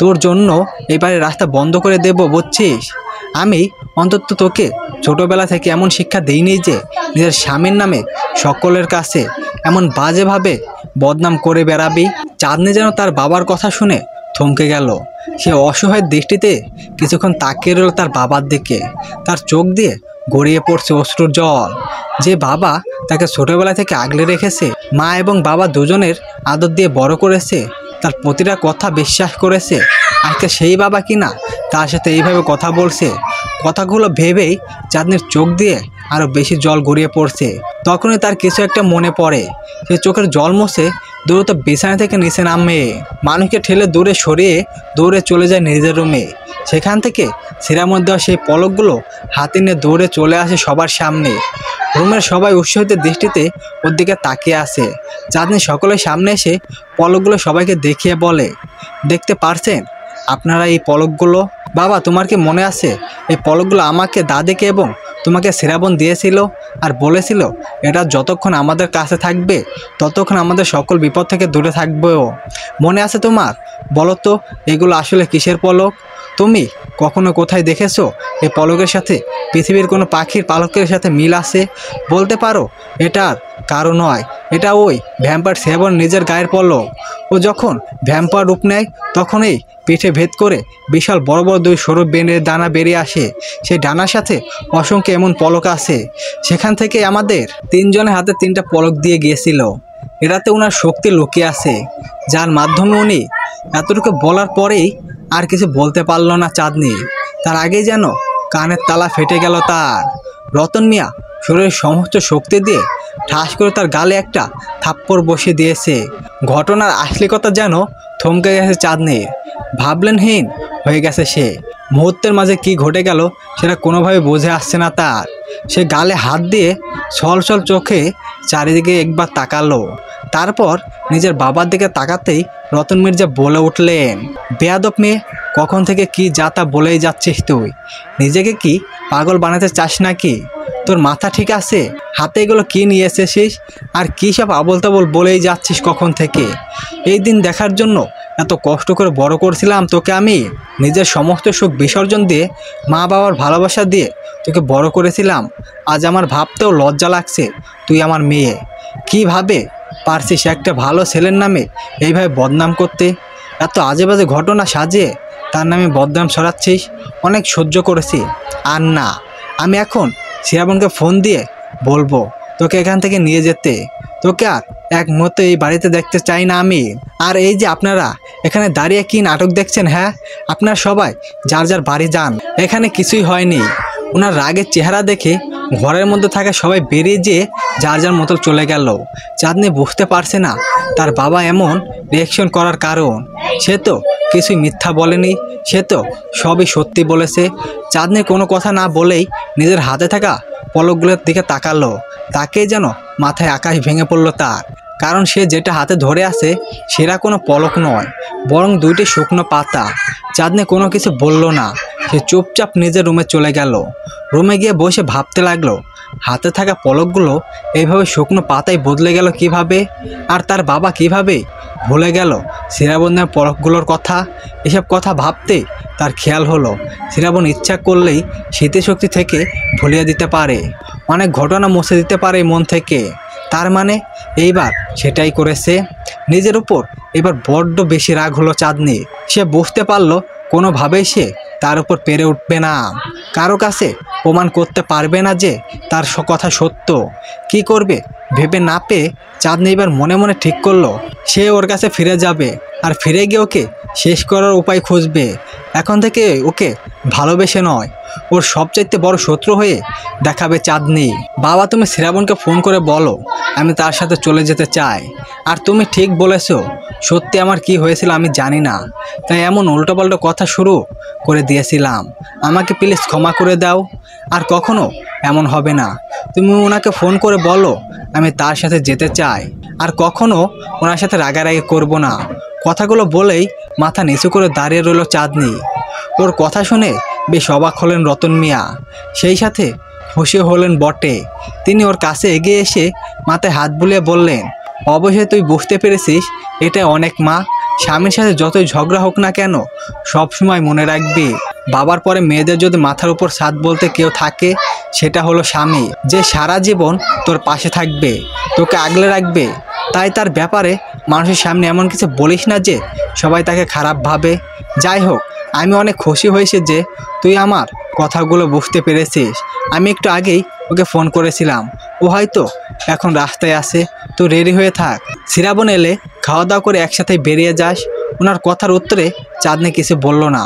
তোর জন্য এই বাড়ির রাস্তা বন্ধ করে দেব, বুঝছিস? আমি অন্তত তোকে ছোটোবেলা থেকে এমন শিক্ষা দিইনি যে নিজের স্বামীর নামে সকলের কাছে এমন বাজেভাবে বদনাম করে বেড়াবি। চাঁদনি যেন তার বাবার কথা শুনে থমকে গেল। সে অসহায় দৃষ্টিতে কিছুক্ষণ তাকিয়ে রইল তার বাবার দিকে। তার চোখ দিয়ে গড়িয়ে পড়ছে অশ্রুর জল। যে বাবা তাকে ছোটোবেলা থেকে আগলে রেখেছে, মা এবং বাবা দুজনের আদর দিয়ে বড় করেছে, তার প্রতিটা কথা বিশ্বাস করেছে, আজকে সেই বাবা কিনা তার সাথে এইভাবে কথা বলছে। কথাগুলো ভেবেই চাঁদনির চোখ দিয়ে আরও বেশি জল গড়িয়ে পড়ছে। তখনই তার কিছু একটা মনে পড়ে। সে চোখের জল মুছে দ্রুত বিছানা থেকে নিচে নামে, মানুষকে ঠেলে দূরে সরিয়ে দৌড়ে চলে যায় নিজের রুমে। সেখান থেকে সিরামত দেওয়া সেই পলকগুলো হাতে নিয়ে দৌড়ে চলে আসে সবার সামনে। রুমের সবাই উৎসাহিত দৃষ্টিতে ওর দিকে তাকিয়ে আসে। চাঁদনি সকলের সামনে এসে পলকগুলো সবাইকে দেখিয়ে বলে, দেখতে পারছেন আপনারা এই পলকগুলো? বাবা, তোমার কি মনে আছে এই পলকগুলো আমাকে দাদিকে এবং তোমাকে শ্রাবণ দিয়েছিল আর বলেছিল এটা যতক্ষণ আমাদের কাছে থাকবে ততক্ষণ আমাদের সকল বিপদ থেকে দূরে থাকবেও? মনে আছে তোমার? বলো তো এগুলো আসলে কিসের পলক? তুমি কখনো কোথায় দেখেছো এই পলকের সাথে পৃথিবীর কোনো পাখির পালকের সাথে মিল আছে? বলতে পারো এটার কারণ নয়, এটা ওই ভ্যাম্পায়ার সেবন নিজের গায়ের পলক। ও যখন ভ্যাম্পায়ার রূপ নেয় তখনই পিঠে ভেদ করে বিশাল বড় বড় দুই সরু বেনের ডানা বেরিয়ে আসে। সেই ডানার সাথে অসংখ্য এমন পলক আছে, সেখান থেকে আমাদের তিনজনের হাতে তিনটা পলক দিয়ে গিয়েছিল। এটাতে ওনার শক্তি লুকিয়ে আছে, যার মাধ্যমে উনি এতটুকু বলার পরেই আর কিছু বলতে পারলো না চাঁদনি। তার আগেই যেন কানের তালা ফেটে গেল তার। রতন মিয়া শরীরের সমস্ত শক্তি দিয়ে ঠাস করে তার গালে একটা থাপ্পড় বসিয়ে দিয়েছে। ঘটনার আসলিকতা যেন থমকে গেছে চাঁদনির, ভাবলেনহীন হয়ে গেছে সে। মুহূর্তের মাঝে কি ঘটে গেল সেটা কোনোভাবে বুঝে আসছে না তার। সে গালে হাত দিয়ে ছলছল চোখে চারিদিকে একবার তাকালো, তারপর নিজের বাবার দিকে তাকাতেই রতন মির্জা বলে উঠলেন, বেয়াদব মেয়ে, কখন থেকে কি যা তা বলেই যাচ্ছিস তুই? নিজেকে কি পাগল বানাতে চাস নাকি? তোর মাথা ঠিক আছে? হাতে এগুলো কি নিয়ে এসেছিস? আর কী সব আবল তাবল বলেই যাচ্ছিস কখন থেকে? এই দিন দেখার জন্য এত কষ্ট করে বড় করছিলাম তোকে আমি, নিজের সমস্ত সুখ বিসর্জন দিয়ে মা বাবার ভালোবাসা দিয়ে তোকে বড় করেছিলাম। আজ আমার ভাবতেও লজ্জা লাগছে তুই আমার মেয়ে। কীভাবে পারছিস একটা ভালো ছেলের নামে এইভাবে বদনাম করতে? এত আজে বাজে ঘটনা সাজিয়ে তার নামে বদনাম ছড়াচ্ছিস। অনেক সহ্য করেছি, আর না। আমি এখন শ্রাবণকে ফোন দিয়ে বলবো তোকে এখান থেকে নিয়ে যেতে। তোকে আর এক মুহূর্তে এই বাড়িতে দেখতে চাই না আমি। আর এই যে আপনারা এখানে দাঁড়িয়ে কি নাটক দেখছেন? হ্যাঁ, আপনারা সবাই যার যার বাড়ি যান, এখানে কিছুই হয়নি। ওনার রাগের চেহারা দেখে ঘরের মধ্যে থাকা সবাই বেরিয়ে যেয়ে যার যার মতো চলে গেল। চাঁদনি বুঝতে পারছে না তার বাবা এমন রিয়াকশন করার কারণ। সে তো কিছুই মিথ্যা বলেনি, সে তো সবই সত্যি বলেছে। চাঁদনি কোনো কথা না বলেই নিজের হাতে থাকা পলকগুলোর দিকে তাকালো। তাকেই যেন মাথায় আকাশ ভেঙে পড়ল তার, কারণ সে যেটা হাতে ধরে আছে সেটা কোনো পলক নয়, বরং দুইটি শুকনো পাতা। চাঁদনি কোনো কিছু বলল না, সে চুপচাপ নিজের রুমে চলে গেল। রুমে গিয়ে বসে ভাবতে লাগলো হাতে থাকা পলকগুলো এইভাবে শুকনো পাতায় বদলে গেল কিভাবে, আর তার বাবা কিভাবে ভুলে গেল শ্রাবণের পলকগুলোর কথা। এসব কথা ভাবতে তার খেয়াল হলো শ্রাবণ ইচ্ছা করলেই স্মৃতিশক্তি থেকে ভুলিয়ে দিতে পারে, অনেক ঘটনা মুছে দিতে পারে মন থেকে। তার মানে এইবার সেটাই করেছে। নিজের উপর এবার বড্ড বেশি রাগ হলো চাঁদনি। সে বুঝতে পারলো কোনোভাবেই সে তার উপর পেরে উঠবে না, কারো কাছে প্রমাণ করতে পারবে না যে তার কথা সত্য। কি করবে ভেবে না পেয়ে চাঁদনি এবার মনে মনে ঠিক করলো সে ওর কাছে ফিরে যাবে, আর ফিরে গিয়ে ওকে শেষ করার উপায় খুঁজবে। এখন থেকে ওকে ভালোবেসে নয়, ওর সবচাইতে বড় শত্রু হয়ে দেখাবে চাঁদনি। বাবা, তুমি শ্রাবণকে ফোন করে বলো আমি তার সাথে চলে যেতে চাই। আর তুমি ঠিক বলেছো, সত্যি আমার কি হয়েছিল আমি জানি না, তাই এমন উল্টোপাল্টো কথা শুরু করে দিয়েছিলাম। আমাকে প্লিজ ক্ষমা করে দাও, আর কখনো এমন হবে না। তুমি ওনাকে ফোন করে বলো আমি তার সাথে যেতে চাই, আর কখনো ওনার সাথে রাগারাগি করব না। কথাগুলো বলেই মাথা নিচু করে দাঁড়িয়ে রইল চাঁদনি। ওর কথা শুনে বেশ অবাক হলেন রতন মিয়া, সেই সাথে খুশি হলেন বটে। তিনি ওর কাছে এগিয়ে এসে মাথায় হাত বুলিয়ে বললেন, অবশ্যই তুই বুঝতে পেরেছিস এটা অনেক মা। স্বামীর সাথে যতই ঝগড়া হোক না কেন সব সময় মনে রাখবি, বাবার পরে মেয়েদের যদি মাথার উপর ছাদ বলতে কেউ থাকে সেটা হলো স্বামী, যে সারা জীবন তোর পাশে থাকবে, তোকে আগলে রাখবে। তাই তার ব্যাপারে মানুষের সামনে এমন কিছু বলিস না যে সবাই তাকে খারাপ ভাবে। যাই হোক, আমি অনেক খুশি হয়েছি যে তুই আমার কথাগুলো বুঝতে পেরেছিস। আমি একটু আগেই ওকে ফোন করেছিলাম, ও হয়তো এখন রাস্তায় আছে, তো রেডি হয়ে থাক। শ্রাবণ এলে খাওয়া দাওয়া করে একসাথে বেরিয়ে যাস। ওনার কথার উত্তরে চাঁদনি কিছু বলল না,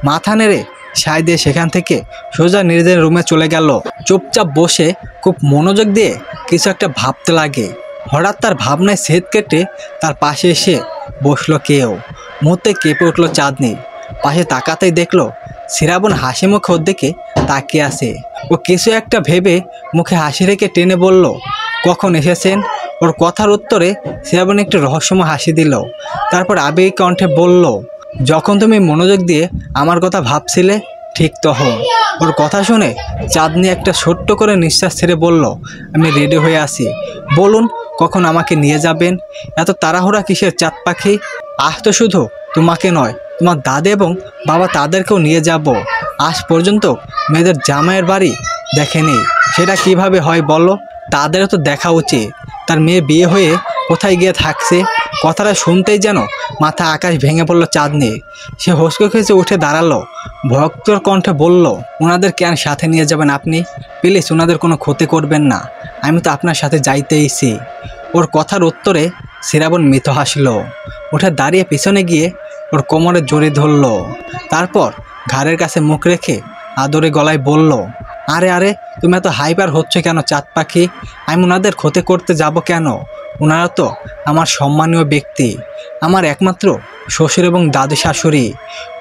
মাথা নেড়ে সায় দিয়ে সেখান থেকে সোজা নিজের রুমে চলে গেল। চুপচাপ বসে খুব মনোযোগ দিয়ে কিছু একটা ভাবতে লাগে। হঠাৎ তার ভাবনায় ছেদ কেটে তার পাশে এসে বসলো কেউ। মুহূর্তে কেঁপে উঠলো চাঁদনি। পাশে তাকাতেই দেখলো শ্রাবণ হাসি মুখে ওর দিকে তাকিয়ে আছে। ও কিছু একটা ভেবে মুখে হাসি রেখে টেনে বলল, কখন এসেছেন? ওর কথার উত্তরে শ্রাবণ একটু রহস্যময় হাসি দিল, তারপর আবেগী কণ্ঠে বলল, যখন তুমি মনোযোগ দিয়ে আমার কথা ভাবছিলে ঠিক তখন। ওর কথা শুনে চাঁদনি একটা ছোট্ট করে নিঃশ্বাস ছেড়ে বলল, আমি রেডি হয়ে আছি, বলুন কখন আমাকে নিয়ে যাবেন? এত তাড়াহুড়া কিসের চাঁদ পাখি? আজ তো শুধু তোমাকে নয় তোমার দাদা এবং বাবা তাদেরকেও নিয়ে যাব। আজ পর্যন্ত মেয়েদের জামাইয়ের বাড়ি দেখেনি, সেটা কিভাবে হয় বলো? তাদেরও তো দেখা উচিত। তার মেয়ে বিয়ে হয়ে কোথায় গিয়ে থাকছে। কথাটা শুনতেই যেন মাথা আকাশ ভেঙে পড়ল চাঁদনি। সে হসকে খেসে উঠে দাঁড়ালো, ভক্তর কণ্ঠে বলল, ওনাদের কেন সাথে নিয়ে যাবেন আপনি? প্লিজ ওনাদের কোনো ক্ষতি করবেন না, আমি তো আপনার সাথে যাইতেইছি। ওর কথার উত্তরে শ্রাবণ মৃত হাসল, উঠে দাঁড়িয়ে পিছনে গিয়ে ওর কোমরে জড়িয়ে ধরল। তারপর ঘাড়ের কাছে মুখ রেখে আদরে গলায় বলল, আরে আরে তুমি এত হাইপার হচ্ছে কেন চাঁদ পাখি? আমি ওনাদের ক্ষতি করতে যাব কেন? ওনারা তো আমার সম্মানীয় ব্যক্তি, আমার একমাত্র শ্বশুর এবং দাদু শাশুড়ি।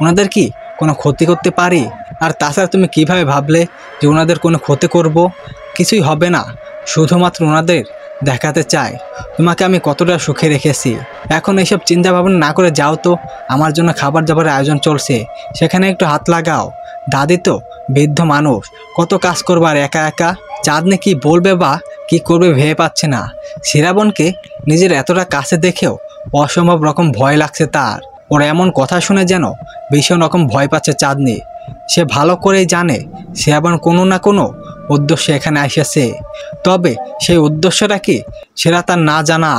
ওনাদের কি কোনো ক্ষতি করতে পারি? আর তাছাড়া তুমি কিভাবে ভাবলে যে ওনাদের কোনো ক্ষতি করব? কিছুই হবে না, শুধুমাত্র ওনাদের দেখাতে চাই তোমাকে আমি কতটা সুখে রেখেছি। এখন এইসব চিন্তা ভাবনা না করে যাও তো, আমার জন্য খাবার দাবারের আয়োজন চলছে, সেখানে একটু হাত লাগাও। দাদি তো বৃদ্ধ মানুষ, কত কাজ করবার একা একা। চাঁদনি কি বলবে বা কি করবে ভেবে পাচ্ছে না। শ্রাবণকে নিজের এতটা কাছে দেখেও অসম্ভব রকম ভয় লাগছে তার। ওর এমন কথা শুনে যেন ভীষণ রকম ভয় পাচ্ছে চাঁদনি। সে ভালো করেই জানে শ্রাবণ কোনো না কোনো উদ্দেশ্যে এখানে এসেছে, তবে সেই উদ্দেশ্যটা কি সেটা তার না জানা।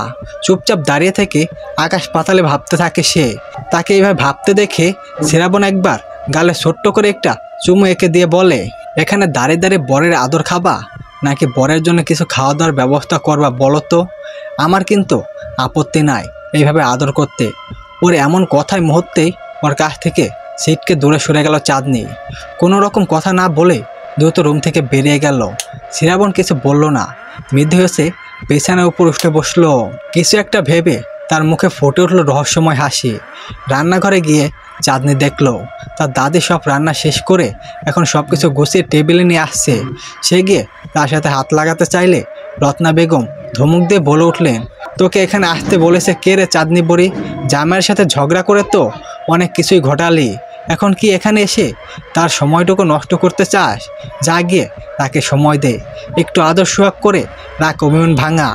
চুপচাপ দাঁড়িয়ে থেকে আকাশ পাতালে ভাবতে থাকে সে। তাকে এইভাবে ভাবতে দেখে শ্রাবণ একবার গালে ছোট্ট করে একটা চুমু এঁকে দিয়ে বলে, এখানে দাঁড়িয়ে দাঁড়িয়ে বরের আদর খাবা নাকি বরের জন্য কিছু খাওয়া দাওয়ার ব্যবস্থা করবা বলো তো? আমার কিন্তু আপত্তি নাই এইভাবে আদর করতে। ওর এমন কথায় মুহূর্তেই ওর কাছ থেকে সিটকে দূরে সরে গেল চাঁদনি। কোনো রকম কথা না বলে দ্রুত রুম থেকে বেরিয়ে গেল। শ্রাবণ কিছু বলল না, মৃদু হয়েছে বিছানার উপর উঠে বসলো। কিছু একটা ভেবে তার মুখে ফুটে উঠল রহস্যময় হাসি। রান্নাঘরে গিয়ে চাঁদনি দেখলো তার দাদি সব রান্না শেষ করে এখন সব কিছু গুছিয়ে টেবিলে নিয়ে আসছে। সে গিয়ে তার সাথে হাত লাগাতে চাইলে রত্না বেগম ধমক দিয়ে বলে উঠলেন, তোকে এখানে আসতে বলেছে কে রে চাঁদনি বড়ি? জামাইয়ের সাথে ঝগড়া করে তো অনেক কিছুই ঘটালি, এখন কি এখানে এসে তার সময়টুকু নষ্ট করতে চাস? যা গিয়ে তাকে সময় দে, একটু আদর সোহাগ করে রাখ অভিমান ভাঙা।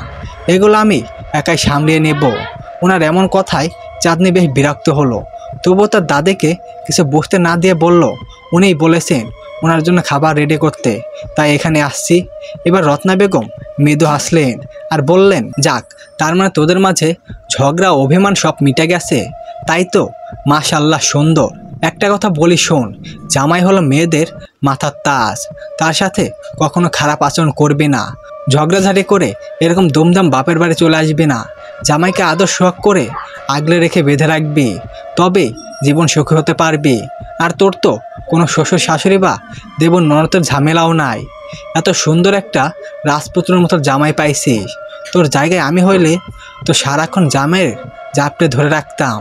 এগুলো আমি একাই সামলিয়ে নেব। ওনার এমন কথায় চাঁদনি বেশ বিরক্ত হলো, তবুও তার দাদিকে কিছু বুঝতে না দিয়ে বলল, উনিই বলেছেন ওনার জন্য খাবার রেডি করতে, তাই এখানে আসছি। এবার রত্না বেগম মৃদু হাসলেন আর বললেন, যাক, তার মানে তোদের মাঝে ঝগড়া অভিমান সব মিটে গেছে, তাই তো? মাশাআল্লাহ সুন্দর। একটা কথা বলি শোন, জামাই হলো মেয়েদের মাথার তাজ, তার সাথে কখনো খারাপ আচরণ করবি না। ঝগড়াঝাটি করে এরকম দুমদাম বাপের বাড়ি চলে আসবি না। জামাইকে আদর সোহাগ করে আগলে রেখে বেঁধে রাখবি, তবে জীবন সুখী হতে পারবি। আর তোর তো কোনো শ্বশুর শাশুড়ি বা দেব ননদের ঝামেলাও নাই। এত সুন্দর একটা রাজপুত্রের মতো জামাই পাইছিস। তোর জায়গায় আমি হইলে তো সারাক্ষণ জামাইয়ের জাপটে ধরে রাখতাম,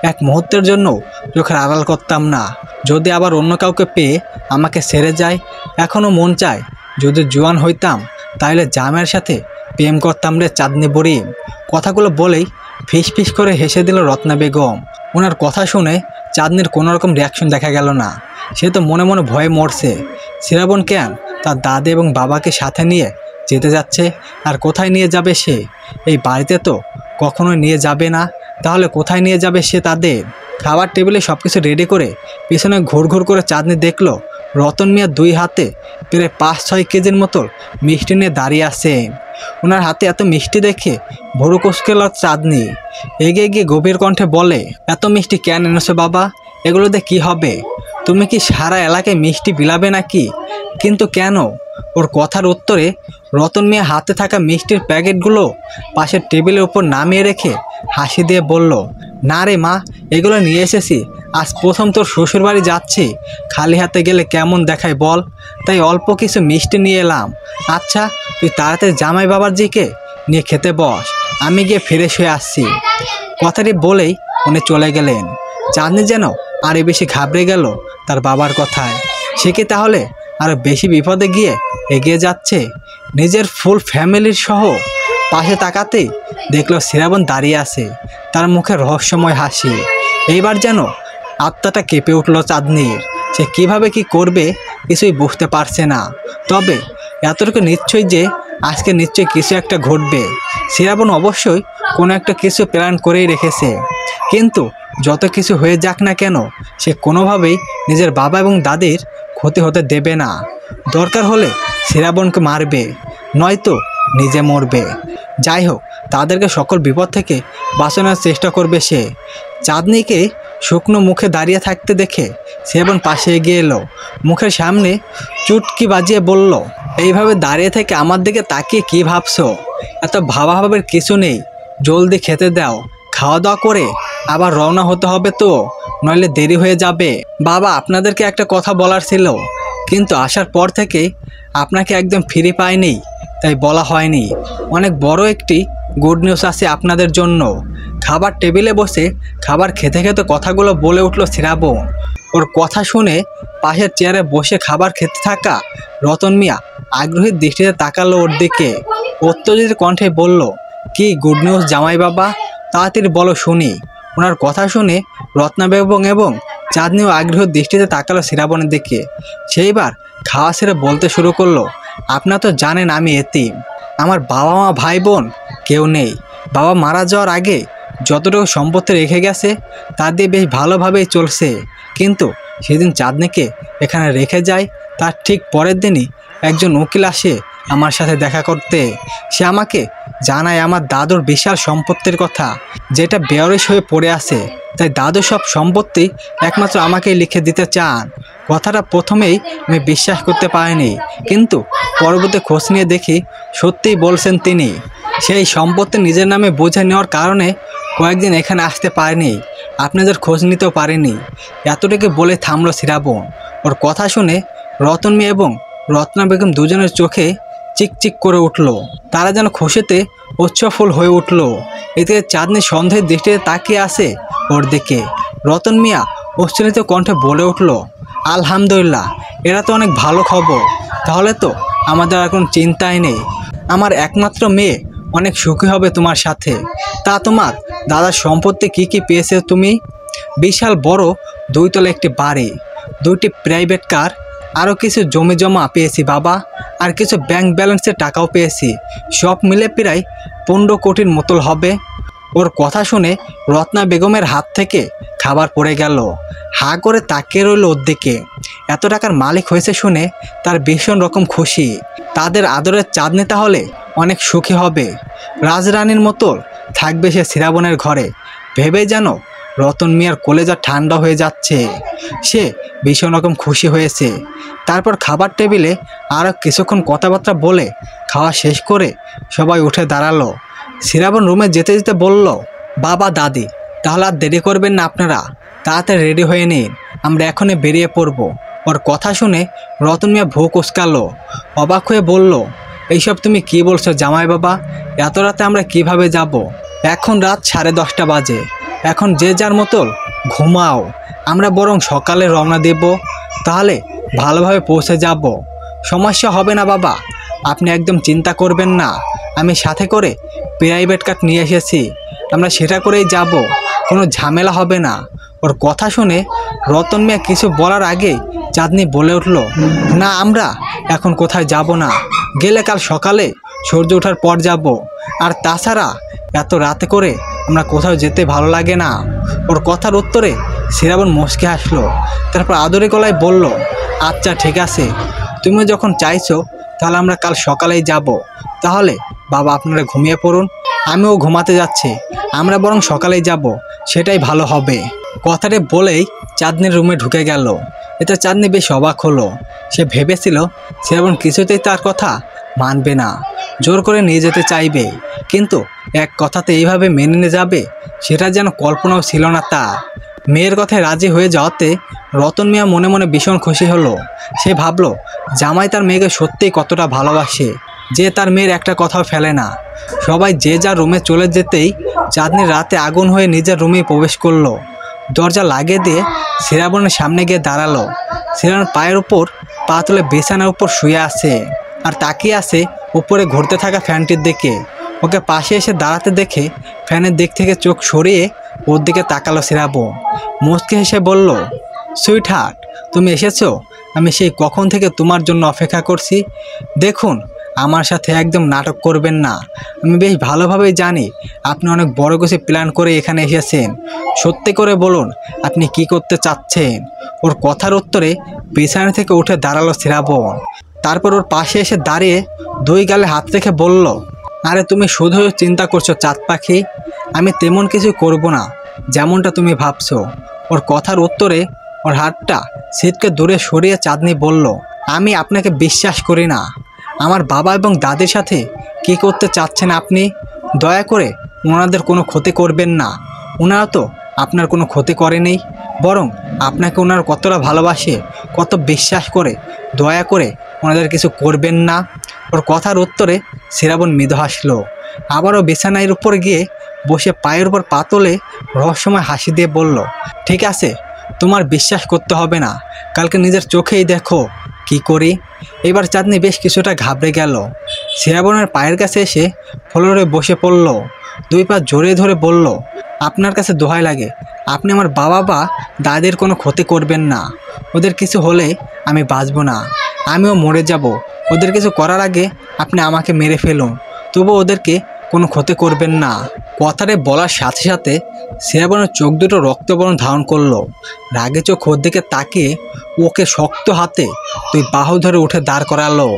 এক মুহূর্তের জন্য চোখের আড়াল করতাম না। যদি আবার অন্য কাউকে পেয়ে আমাকে ছেড়ে যায়, এখনও মন চায় যদি জোয়ান হইতাম তাহলে জামাইয়ের সাথে প্রেম করতাম রে চাঁদনি বুড়ি। কথাগুলো বলেই ফিস ফিস করে হেসে দিল রত্না বেগম। ওনার কথা শুনে চাঁদনির কোনো রকম রিয়াকশন দেখা গেল না। সে তো মনে মনে ভয়ে মরছে। শ্রাবণ কেন তার দাদি এবং বাবাকে সাথে নিয়ে যেতে যাচ্ছে? আর কোথায় নিয়ে যাবে সে? এই বাড়িতে তো কখনোই নিয়ে যাবে না, তাহলে কোথায় নিয়ে যাবে সে তাদের? খাবার টেবিলে সব কিছু রেডি করে পিছনে ঘুর ঘুর করে চাঁদনি দেখলো রতন মিয়া দুই হাতে প্রায় 5-6 কেজির মতো মিষ্টি নিয়ে দাঁড়িয়ে আছেন। ওনার হাতে এত মিষ্টি দেখে ভরু কুচকে গেল চাঁদনি। এগিয়ে গিয়ে গভীর কণ্ঠে বলে, এত মিষ্টি কেন এনেছো বাবা? এগুলো দিয়ে কী হবে? তুমি কি সারা এলাকায় মিষ্টি বিলাবে নাকি? কিন্তু কেন? ওর কথার উত্তরে রতন মিয়া হাতে থাকা মিষ্টির প্যাকেটগুলো পাশের টেবিলের উপর নামিয়ে রেখে হাসি দিয়ে বলল, না রে মা, এগুলো নিয়ে এসেছি, আজ প্রথম তোর শ্বশুর বাড়ি যাচ্ছি, খালি হাতে গেলে কেমন দেখায় বল, তাই অল্প কিছু মিষ্টি নিয়ে এলাম। আচ্ছা, তুই তাড়াতাড়ি জামাই বাবাজিকে নিয়ে খেতে বস, আমি গিয়ে ফ্রেশ হয়ে আসছি। কথাটি বলেই উনি চলে গেলেন। চাঁদনি যেন আরও বেশি ঘাবড়ে গেল তার বাবার কথায়। সে কি তাহলে আরও বেশি বিপদে গিয়ে এগিয়ে যাচ্ছে? নিজের ফুল ফ্যামিলির সহ পাশে তাকাতেই দেখলো শ্রাবণ দাঁড়িয়ে আছে, তার মুখে রহস্যময় হাসি। এইবার যেন আত্মাটা কেঁপে উঠল চাঁদনির। সে কিভাবে কি করবে কিছুই বুঝতে পারছে না, তবে এতটুকু নিশ্চয়ই যে আজকে নিশ্চয়ই কিছু একটা ঘটবে। শ্রাবণ অবশ্যই কোনো একটা কিছু প্ল্যান করেই রেখেছে, কিন্তু যত কিছু হয়ে যাক না কেন সে কোনোভাবেই নিজের বাবা এবং দাদির ক্ষতি হতে দেবে না। দরকার হলে শ্রাবণকে মারবে, নয়তো নিজে মরবে। যাই হোক, তাদেরকে সকল বিপদ থেকে বাঁচানোর চেষ্টা করবে সে। চাঁদনিকে শুকনো মুখে দাঁড়িয়ে থাকতে দেখে শ্রাবণ পাশে এগিয়ে এলো, মুখের সামনে চুটকি বাজিয়ে বলল, এইভাবে দাঁড়িয়ে থেকে আমার দিকে তাকিয়ে কি ভাবছো? এত ভাবাভাবের কিছু নেই, জলদি খেতে দাও। খাওয়া দাওয়া করে আবার রওনা হতে হবে তো, নইলে দেরি হয়ে যাবে। বাবা, আপনাদেরকে একটা কথা বলার ছিল, কিন্তু আসার পর থেকে আপনাকে একদম ফিরে পাইনি, তাই বলা হয়নি। অনেক বড় একটি গুড নিউজ আছে আপনাদের জন্য। খাবার টেবিলে বসে খাবার খেতে খেতে কথাগুলো বলে উঠল শ্রাবণ। ওর কথা শুনে পাশের চেয়ারে বসে খাবার খেতে থাকা রতন মিয়া আগ্রহী দৃষ্টিতে তাকালো ওর দিকে। উত্তেজিত কণ্ঠে বলল, কি গুড নিউজ জামাই বাবা? তাড়াতাড়ি বলো শুনি। ওনার কথা শুনে রত্না বেগম এবং চাঁদনিও আগ্রহ দৃষ্টিতে তাকালো শ্রাবণের দিকে। সেইবার খাওয়া ছেড়ে বলতে শুরু করলো, আপনারা তো জানেন আমি এতিম, আমার বাবা মা ভাই বোন কেউ নেই। বাবা মারা যাওয়ার আগে যতটুকু সম্পত্তি রেখে গেছে তা দিয়ে বেশ ভালোভাবেই চলছে, কিন্তু সেদিন চাঁদনিকে এখানে রেখে যায় তার ঠিক পরের দিনই একজন উকিল আসে আমার সাথে দেখা করতে। সে আমাকে জানায় আমার দাদুর বিশাল সম্পত্তির কথা, যেটা বেয়ারিশ হয়ে পড়ে আছে, তাই দাদু সব সম্পত্তি একমাত্র আমাকেই লিখে দিতে চান। কথাটা প্রথমেই আমি বিশ্বাস করতে পারিনি, কিন্তু পরবর্তী খোঁজ নিয়ে দেখি সত্যিই বলছেন তিনি। সেই সম্পত্তি নিজের নামে বুঝে নেওয়ার কারণে কয়েকদিন এখানে আসতে পারিনি, আপনাদের খোঁজ নিতেও পারিনি। এতটুকু বলে থামলো শ্রাবণ। ওর কথা শুনে রতন মিয়া এবং রত্না বেগম দুজনের চোখে চিকচিক করে উঠল, তারা যেন খুশিতে উচ্ছ্বফুল হয়ে উঠল। এদিকে চাঁদনি সন্দেহের দৃষ্টিতে তাকিয়ে আসে ওর দিকে। রতন মিয়া উচ্ছ্বসিত কণ্ঠে বলে উঠল, আলহামদুলিল্লাহ, এরা তো অনেক ভালো খবর। তাহলে তো আমাদের আর কোনো চিন্তাই নেই। আমার একমাত্র মেয়ে অনেক সুখী হবে তোমার সাথে। তা তোমার দাদার সম্পত্তি কি কি পেয়েছে তুমি? বিশাল বড় 2 তলা একটি বাড়ি, 2টি প্রাইভেট কার, আরও কিছু জমি জমা পেয়েছি বাবা, আর কিছু ব্যাংক ব্যালেন্সের টাকাও পেয়েছি। সব মিলে প্রায় 15 কোটির মতো হবে। ওর কথা শুনে রত্না বেগমের হাত থেকে খাবার পড়ে গেল। হা করে তাকিয়ে রইল ওর দিকে। এত টাকার মালিক হয়েছে শুনে তার ভীষণ রকম খুশি। তাদের আদরের চাঁদনি তাহলে অনেক সুখী হবে, রাজরানীর মতো থাকবে সে শ্রাবণের ঘরে। ভেবে যেন রতন মিয়ার কলেজা ঠান্ডা হয়ে যাচ্ছে। সে ভীষণ রকম খুশি হয়েছে। তারপর খাবার টেবিলে আরও কিছুক্ষণ কথাবার্তা বলে খাওয়া শেষ করে সবাই উঠে দাঁড়ালো। শ্রাবণ রুমে যেতে যেতে বলল, বাবা দাদি, তাহলে আর দেরি করবেন না, আপনারা তাড়াতাড়ি রেডি হয়ে নিন, আমরা এখনই বেরিয়ে পড়ব। ওর কথা শুনে রতন মিয়া ভ্রু কুঁচকালো, অবাক হয়ে বলল, এইসব তুমি কি বলছো জামাই বাবা? এত রাতে আমরা কিভাবে যাব? এখন রাত 10:30 বাজে, এখন যে যার মতো ঘুমাও। আমরা বরং সকালে রওনা দেব, তাহলে ভালোভাবে পৌঁছে যাব। সমস্যা হবে না বাবা, আপনি একদম চিন্তা করবেন না। আমি সাথে করে প্রাইভেট কার নিয়ে এসেছি, আমরা সেটা করেই যাব, কোনো ঝামেলা হবে না। ওর কথা শুনে রতন মিয়া কিছু বলার আগে চাঁদনি বলে উঠল, না, আমরা এখন কোথায় যাব না, গেলে কাল সকালে সূর্য ওঠার পর যাব। আর তাছাড়া এত রাতে করে আমরা কোথাও যেতে ভালো লাগে না। ওর কথার উত্তরে শ্রাবণ মুচকি হাসলো, তারপর আদরে গলায় বলল, আচ্ছা ঠিক আছে, তুমি যখন চাইছো তাহলে আমরা কাল সকালেই যাব। তাহলে বাবা আপনারা ঘুমিয়ে পড়ুন, আমিও ঘুমাতে যাচ্ছি, আমরা বরং সকালেই যাব, সেটাই ভালো হবে। কথাটা বলেই চাঁদনির রুমে ঢুকে গেল। এতে চাঁদনি বেশ অবাক হলো। সে ভেবেছিল শ্রাবণ কিছুতেই তার কথা মানবে না, জোর করে নিয়ে যেতে চাইবে, কিন্তু এক কথাতে এইভাবে মেনে নিয়ে যাবে সেটা যেন কল্পনাও ছিল না তার। মেয়ের কথায় রাজি হয়ে যাওয়াতে রতন মিয়া মনে মনে ভীষণ খুশি হলো। সে ভাবল জামাই তার মেয়েকে সত্যিই কতটা ভালোবাসে, যে তার মেয়ের একটা কথাও ফেলে না। সবাই যে যার রুমে চলে যেতেই চাঁদনি রাতে আগুন হয়ে নিজের রুমে প্রবেশ করলো। দরজা লাগিয়ে দিয়ে শ্রাবণের সামনে গিয়ে দাঁড়ালো। শ্রাবণ পায়ের উপর পা তুলে বিছানার উপর শুয়ে আছে আর তাকিয়ে আছে উপরে ঘুরতে থাকা ফ্যানটির দিকে। ওকে পাশে এসে দাঁড়াতে দেখে ফ্যানের দিক থেকে চোখ সরিয়ে ওর দিকে তাকালো শ্রাবণ। মুচকি হেসে বলল, সুইট হার্ট, তুমি এসেছো? আমি সেই কখন থেকে তোমার জন্য অপেক্ষা করছি। দেখুন আমার সাথে একদম নাটক করবেন না। আমি বেশ ভালোভাবেই জানি আপনি অনেক বড় কিছু প্ল্যান করে এখানে এসেছেন। সত্যি করে বলুন আপনি কি করতে চাচ্ছেন। ওর কথার উত্তরে বিছানা থেকে উঠে দাঁড়ালো শ্রাবণ। তারপর ওর পাশে এসে দাঁড়িয়ে দুই গালে হাত রেখে বলল, আরে তুমি শুধুই চিন্তা করছো চাঁদ পাখি, আমি তেমন কিছু করব না যেমনটা তুমি ভাবছো। ওর কথার উত্তরে ওর হাতটা সিটকে দূরে সরিয়ে চাঁদনি বলল, আমি আপনাকে বিশ্বাস করি না। আমার বাবা এবং দাদির সাথে কি করতে চাচ্ছেন আপনি? দয়া করে ওনাদের কোনো ক্ষতি করবেন না। ওনারা তো আপনার কোনো ক্ষতি করেনি, বরং আপনাকে ওনারা কতটা ভালোবাসে, কত বিশ্বাস করে। দয়া করে ওনাদের কিছু করবেন না। ওর কথার উত্তরে শ্রাবণ মৃদু হাসলো। আবারও বিছানার উপর গিয়ে বসে পায়ের উপর পা তুলে রহস্যময় হাসি দিয়ে বলল, ঠিক আছে, তোমার বিশ্বাস করতে হবে না, কালকে নিজের চোখেই দেখো কি করি। এবার চাঁদনি বেশ কিছুটা ঘাবড়ে গেল। শ্রাবণের পায়ের কাছে এসে ফ্লোরে বসে পড়ল। দুই পা জড়িয়ে ধরে বলল, আপনার কাছে দোহাই লাগে, আপনি আমার বাবা বা দাদির কোনো ক্ষতি করবেন না। ওদের কিছু হলে আমি বাঁচব না, আমিও মরে যাব। ওদের কিছু করার আগে আপনি আমাকে মেরে ফেলুন, তবু ওদেরকে কোনো ক্ষতি করবেন না। কথাটা বলার সাথে সাথে শ্রাবণের চোখ দুটো রক্তবর্ণ ধারণ করলো। রাগে চোখ ওর দিকে তাকিয়ে ওকে শক্ত হাতে তুই বাহু ধরে উঠে দাঁড় করালো।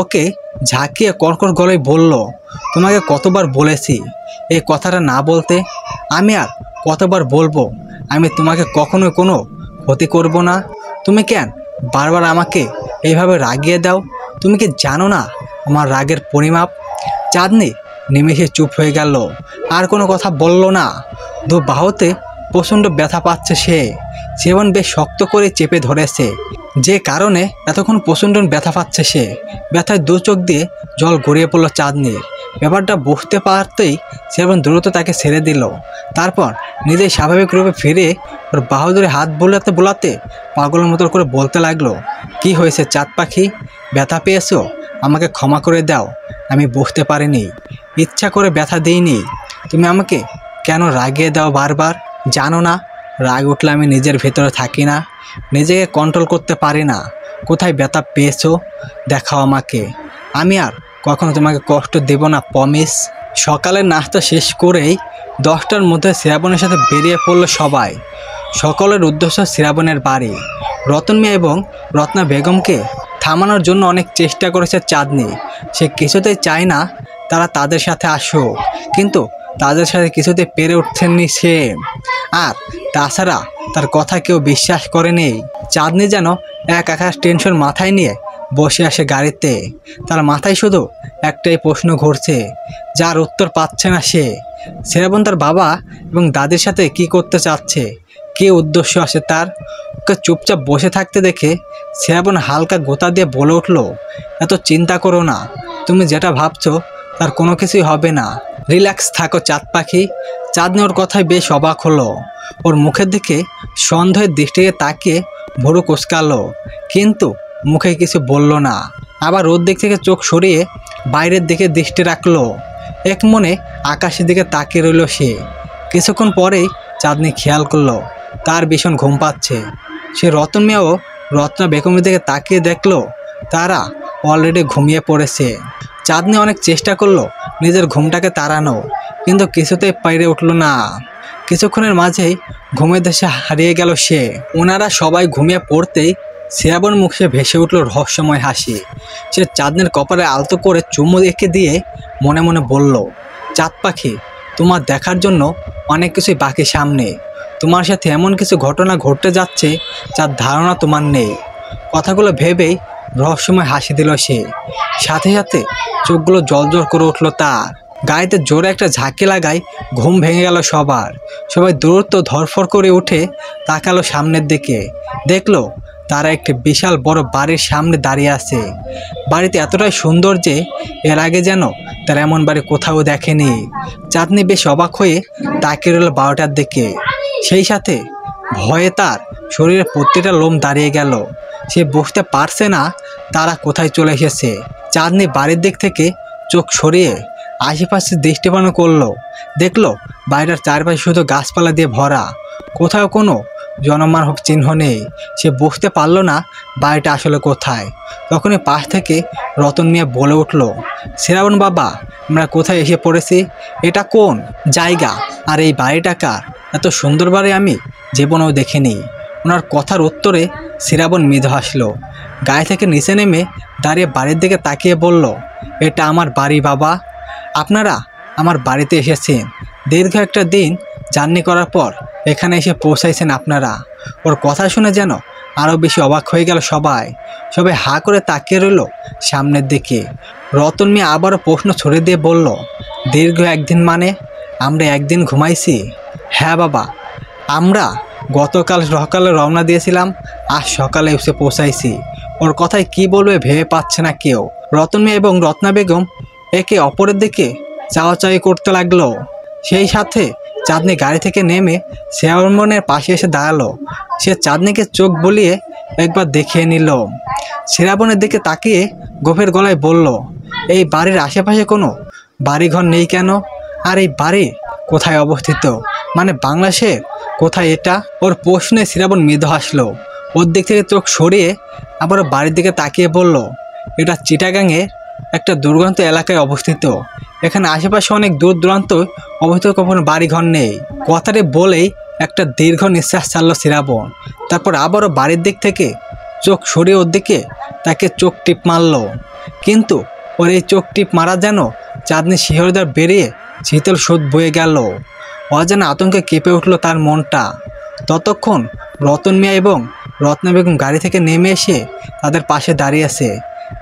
ওকে ঝাঁকিয়ে কর্কশ গলায় বলল, তোমাকে কতবার বলেছি এই কথাটা না বলতে? আমি আর কতবার বলবো আমি তোমাকে কখনোই কোনো ক্ষতি করব না? তুমি কেন বারবার আমাকে এইভাবে রাগিয়ে দাও? তুমি কি জানো না আমার রাগের পরিমাপ? চাঁদনি নিমেষে চুপ হয়ে গেল, আর কোনো কথা বলল না। দু বাহুতে প্রচণ্ড ব্যথা পাচ্ছে সে। শ্রাবণ বেশ শক্ত করে চেপে ধরেছে, যে কারণে এতক্ষণ প্রচণ্ড ব্যথা পাচ্ছে সে। ব্যথায় দু চোখ দিয়ে জল গড়িয়ে পড়লো চাঁদনির। ব্যাপারটা বুঝতে পারতেই শ্রাবণ দ্রুত তাকে ছেড়ে দিল। তারপর নিজেই স্বাভাবিক রূপে ফিরে ওর বাহু ধরে হাত বোলাতে বোলাতে পাগলের মতো করে বলতে লাগলো, কি হয়েছে চাঁদ পাখি, ব্যথা পেয়েছো? আমাকে ক্ষমা করে দাও, আমি বুঝতে পারিনি, ইচ্ছা করে ব্যথা দিইনি। তুমি আমাকে কেন রাগিয়ে দাও বারবার? জানো না রাগ উঠলে আমি নিজের ভেতরে থাকি না, নিজেকে কন্ট্রোল করতে পারি না। কোথায় ব্যথা পেয়েছো দেখাও আমাকে, আমি আর কখনো তোমাকে কষ্ট দেব না, প্রমিস। সকালের নাস্তা শেষ করেই 10টার মধ্যে শ্রাবণের সাথে বেরিয়ে পড়লো সবাই। সকলের উদ্দেশ্য শ্রাবণের বাড়ি। রতন মিয়া এবং রত্না বেগমকে থামানোর জন্য অনেক চেষ্টা করেছে চাঁদনি। সে কিছুতেই চায় না তারা তাদের সাথে আসুক, কিন্তু তাদের সাথে কিছুতে পেরে উঠছেননি সে। আর তাছাড়া তার কথা কেউ বিশ্বাস করেনি। চাঁদনি যেন এক আকাশ টেনশন মাথায় নিয়ে বসে আসে গাড়িতে। তার মাথায় শুধু একটাই প্রশ্ন ঘুরছে, যার উত্তর পাচ্ছে না সে। শ্রাবণ তার বাবা এবং দাদির সাথে কি করতে চাচ্ছে, কী উদ্দেশ্য আছে তার? ওকে চুপচাপ বসে থাকতে দেখে শ্রাবণ হালকা গোতা দিয়ে বলে উঠল, এত চিন্তা করো না, তুমি যেটা ভাবছো তার কোনো কিছুই হবে না, রিল্যাক্স থাকো চাঁদ পাখি। চাঁদনি ওর কথায় বেশ অবাক হলো। ওর মুখের দিকে সন্দেহের দৃষ্টিতে তাকিয়ে ভুরু কুঁচকালো, কিন্তু মুখে কিছু বলল না। আবার ওর দিক থেকে চোখ সরিয়ে বাইরের দিকে দৃষ্টি রাখলো। এক মনে আকাশের দিকে তাকিয়ে রইল সে। কিছুক্ষণ পরেই চাঁদনি খেয়াল করলো তার ভীষণ ঘুম পাচ্ছে। সে রতন মিয়া ও রত্না বেগমের দিকে তাকিয়ে দেখলো তারা অলরেডি ঘুমিয়ে পড়েছে। চাঁদনি অনেক চেষ্টা করলো নিজের ঘুমটাকে তাড়ানো, কিন্তু কিছুতেই পেরে উঠল না। কিছুক্ষণের মাঝেই ঘুমের দেশে হারিয়ে গেল সে। ওনারা সবাই ঘুমিয়ে পড়তেই শ্রাবণ মুখে ভেসে উঠল রহস্যময় হাসি। সে চাঁদনির কপালে আলতো করে চুমু এঁকে দিয়ে মনে মনে বলল, চাঁদ পাখি, তোমার দেখার জন্য অনেক কিছুই বাকি সামনে। তোমার সাথে এমন কিছু ঘটনা ঘটতে যাচ্ছে যার ধারণা তোমার নেই। কথাগুলো ভেবেই রহস্যময় হাসি দিল সে। সাথে সাথে চোখগুলো জলজল করে উঠল তার। গাড়িতে জোরে একটা ঝাঁকি লাগায় ঘুম ভেঙে গেল সবার। সবাই দ্রুত ধরফর করে উঠে তাকালো সামনের দিকে। দেখলো তারা একটি বিশাল বড় বাড়ির সামনে দাঁড়িয়ে আছে। বাড়িতে এতটাই সুন্দর যে এর আগে যেন তারা এমন বাড়ি কোথাও দেখেনি। চাঁদনি বেশ অবাক হয়ে তাকিয়ে রইল 12টার দিকে। সেই সাথে ভয়ে তার শরীরের প্রতিটা লোম দাঁড়িয়ে গেল। সে বুঝতে পারছে না তারা কোথায় চলে এসেছে। চাঁদনি বাড়ির দিক থেকে চোখ সরিয়ে আশেপাশে দৃষ্টিপাত করলো। দেখলো বাড়িটার চারপাশে শুধু গাছপালা দিয়ে ভরা, কোথাও কোনো জনমানব চিহ্ন নেই। সে বুঝতে পারলো না বাড়িটা আসলে কোথায়। তখনই পাশ থেকে রতন মিয়া বলে উঠল, শ্রাবণ বাবা, আমরা কোথায় এসে পড়েছি? এটা কোন জায়গা? আর এই বাড়িটা কার? এত সুন্দর বাড়ি আমি জীবনেও দেখিনি। ওনার কথার উত্তরে শ্রাবণ মৃদু হাসলো। গায়ে থেকে নিচে নেমে দাঁড়িয়ে বাড়ির দিকে তাকিয়ে বলল, এটা আমার বাড়ি বাবা। আপনারা আমার বাড়িতে এসেছেন। দীর্ঘ একটা দিন জার্নি করার পর এখানে এসে পৌঁছাইছেন আপনারা। ওর কথা শুনে যেন আরও বেশি অবাক হয়ে গেল সবাই। সবাই হা করে তাকিয়ে রইল সামনের দিকে। রতন মিয়া আবারও প্রশ্ন ছড়ে দিয়ে বলল, দীর্ঘ একদিন মানে? আমরা একদিন ঘুমাইছি? হ্যাঁ বাবা, আমরা গতকাল সকালে রওনা দিয়েছিলাম, আজ সকালে এসে পৌঁছাইছি। ওর কথায় কি বলবে ভেবে পাচ্ছে না কেউ। রতন মিয়া এবং রত্না বেগম একে অপরের দিকে চাওয়াচাওয়ি করতে লাগলো। সেই সাথে চাঁদনি গাড়ি থেকে নেমে শ্রাবণের পাশে এসে দাঁড়ালো। সে চাঁদনিকে চোখ বুলিয়ে একবার দেখিয়ে নিল। শ্রাবণের দিকে তাকিয়ে গভীর গলায় বলল, এই বাড়ির আশেপাশে কোনো বাড়িঘর নেই কেন? আর এই বাড়ি কোথায় অবস্থিত? মানে বাংলাদেশের কোথায় এটা? ওর প্রশ্নে শ্রাবণ মৃদু হাসলো। ওর দিক থেকে চোখ সরিয়ে আবার বাড়ির দিকে তাকিয়ে বলল, এটা চিটাগাংয়ের একটা দুর্গন্ত এলাকায় অবস্থিত। এখানে আশেপাশে অনেক দূর দূরান্ত অবস্থিত কোনো বাড়িঘর নেই। কথাটি বলেই একটা দীর্ঘ নিঃশ্বাস ছাড়ল শ্রাবণ। তারপর আবারও বাড়ির দিক থেকে চোখ সরিয়ে ওর দিকে তাকে চোখ টিপ মারল। কিন্তু ওর এই চোখ টিপ মারা যেন চাঁদনি শিহরদার বেরিয়ে শীতল স্রোত বয়ে গেল। অজানা আতঙ্কে কেঁপে উঠল তার মনটা। ততক্ষণ রতন মিয়া এবং রত্না বেগম গাড়ি থেকে নেমে এসে তাদের পাশে দাঁড়িয়েছে।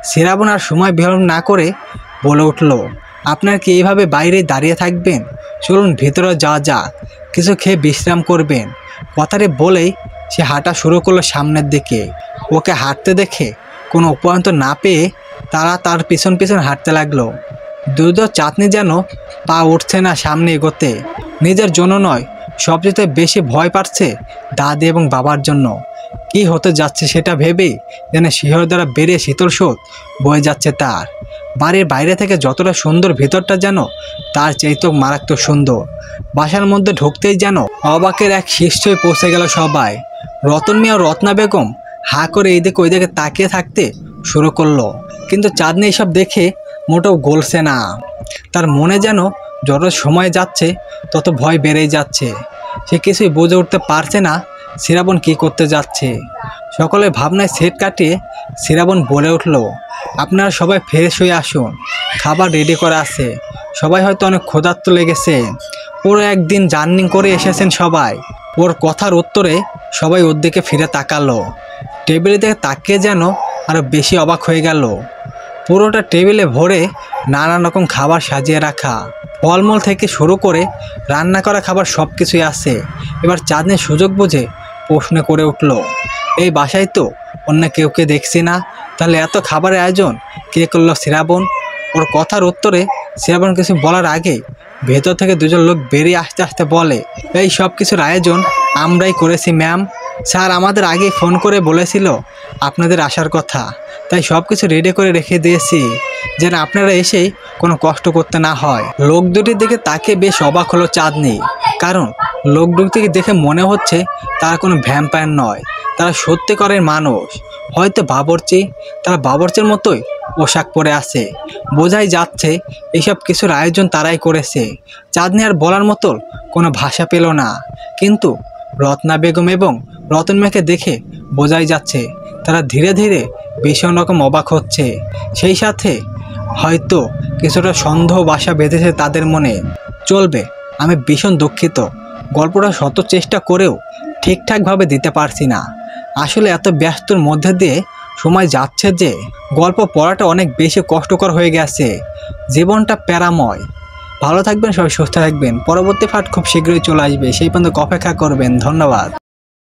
শ্রাবণ আর সময় বিলম্ব না করে বলে উঠল, আপনার কি এইভাবে বাইরে দাঁড়িয়ে থাকবেন? চলুন ভিতরে যাওয়া যাক, কিছু খেয়ে বিশ্রাম করবেন। কথাটি বলেই সে হাঁটা শুরু করলো সামনের দিকে। ওকে হাঁটতে দেখে কোনো উপায়ন্ত না পেয়ে তারা তার পিছন পিছন হাঁটতে লাগলো। দুধ চাঁদনি যেন পা উঠছে না সামনে এগোতে। নিজের জন্য নয়, সবচেয়ে বেশি ভয় পাচ্ছে দাদি এবং বাবার জন্য। কি হতে যাচ্ছে সেটা ভেবেই যেন শিহর দ্বারা বেড়ে শীতল স্রোত বয়ে যাচ্ছে তার। বাড়ির বাইরে থেকে যতটা সুন্দর, ভিতরটা যেন তার চাইতেও মারাত্মক সুন্দর। বাসার মধ্যে ঢুকতেই যেন অবাকের এক শীর্ষে পৌঁছে গেল সবাই। রতন মিয়া ও রত্না বেগম হা করে এইদিকে ওইদিকে তাকিয়ে থাকতে শুরু করলো। কিন্তু চাঁদনি এসব দেখে মোটেও গলছে না। তার মনে যেন যত সময় যাচ্ছে তত ভয় বেড়েই যাচ্ছে। সে কিছুই বুঝে উঠতে পারছে না শ্রাবণ কী করতে যাচ্ছে। সকলের ভাবনায় সেট কাটিয়ে শ্রাবণ বলে উঠল, আপনারা সবাই ফ্রেশ হয়ে আসুন, খাবার রেডি করা আছে। সবাই হয়তো অনেক ক্ষুধার্ত লেগেছে। পুরো একদিন জার্নি করে এসেছেন সবাই। ওর কথার উত্তরে সবাই ওর দিকে ফিরে তাকালো। টেবিলের দিকে তাকিয়ে যেন আরও বেশি অবাক হয়ে গেল। পুরোটা টেবিলে ভরে নানা রকম খাবার সাজিয়ে রাখা। ফলমূল থেকে শুরু করে রান্না করা খাবার সব কিছুই আছে। এবার চাঁদনি সুযোগ বুঝে প্রশ্ন করে উঠল, এই বাসায় তো অন্য কেউকে দেখছি না, তাহলে এত খাবারের আয়োজন কে করলো শ্রাবণ? ওর কথার উত্তরে শ্রাবণ কিছু বলার আগেই ভেতর থেকে দুজন লোক বেরিয়ে আসতে আসতে বলে, এই সব কিছুর আয়োজন আমরাই করেছি ম্যাম। স্যার আমাদের আগেই ফোন করে বলেছিল আপনাদের আসার কথা, তাই সব কিছু রেডি করে রেখে দিয়েছি যেন আপনারা এসেই কোনো কষ্ট করতে না হয়। লোক দুটির দিকে তাকে বেশ অবাক হলো চাঁদনি, কারণ লোক দুটিকে দেখে মনে হচ্ছে তারা কোনো ভ্যাম্পায়ার নয়, তারা সত্যিকারের মানুষ। হয়তো বাবরচি, তারা বাবরচির মতোই পোশাক পরে আছে। বোঝাই যাচ্ছে এইসব কিছুর আয়োজন তারাই করেছে। চাঁদনি আর বলার মতো কোনো ভাষা পেল না। কিন্তু রত্না বেগম এবং রতন মিয়াকে দেখে বোঝাই যাচ্ছে তারা ধীরে ধীরে ভীষণ রকম অবাক হচ্ছে। সেই সাথে হয়তো কিছুটা সন্দেহ বাসা বেঁধেছে তাদের মনে। চলবে, আমি ভীষণ দুঃখিত, গল্পটা শত চেষ্টা করেও ঠিকঠাকভাবে দিতে পারছি না। আসলে এত ব্যস্তর মধ্যে দিয়ে সময় যাচ্ছে যে গল্প পড়াটা অনেক বেশি কষ্টকর হয়ে গেছে। জীবনটা প্যারাময়। ভালো থাকবেন, সবাই সুস্থ থাকবেন। পরবর্তী পার্ট খুব শীঘ্রই চলে আসবে, সেই পর্যন্ত অপেক্ষা করবেন। ধন্যবাদ।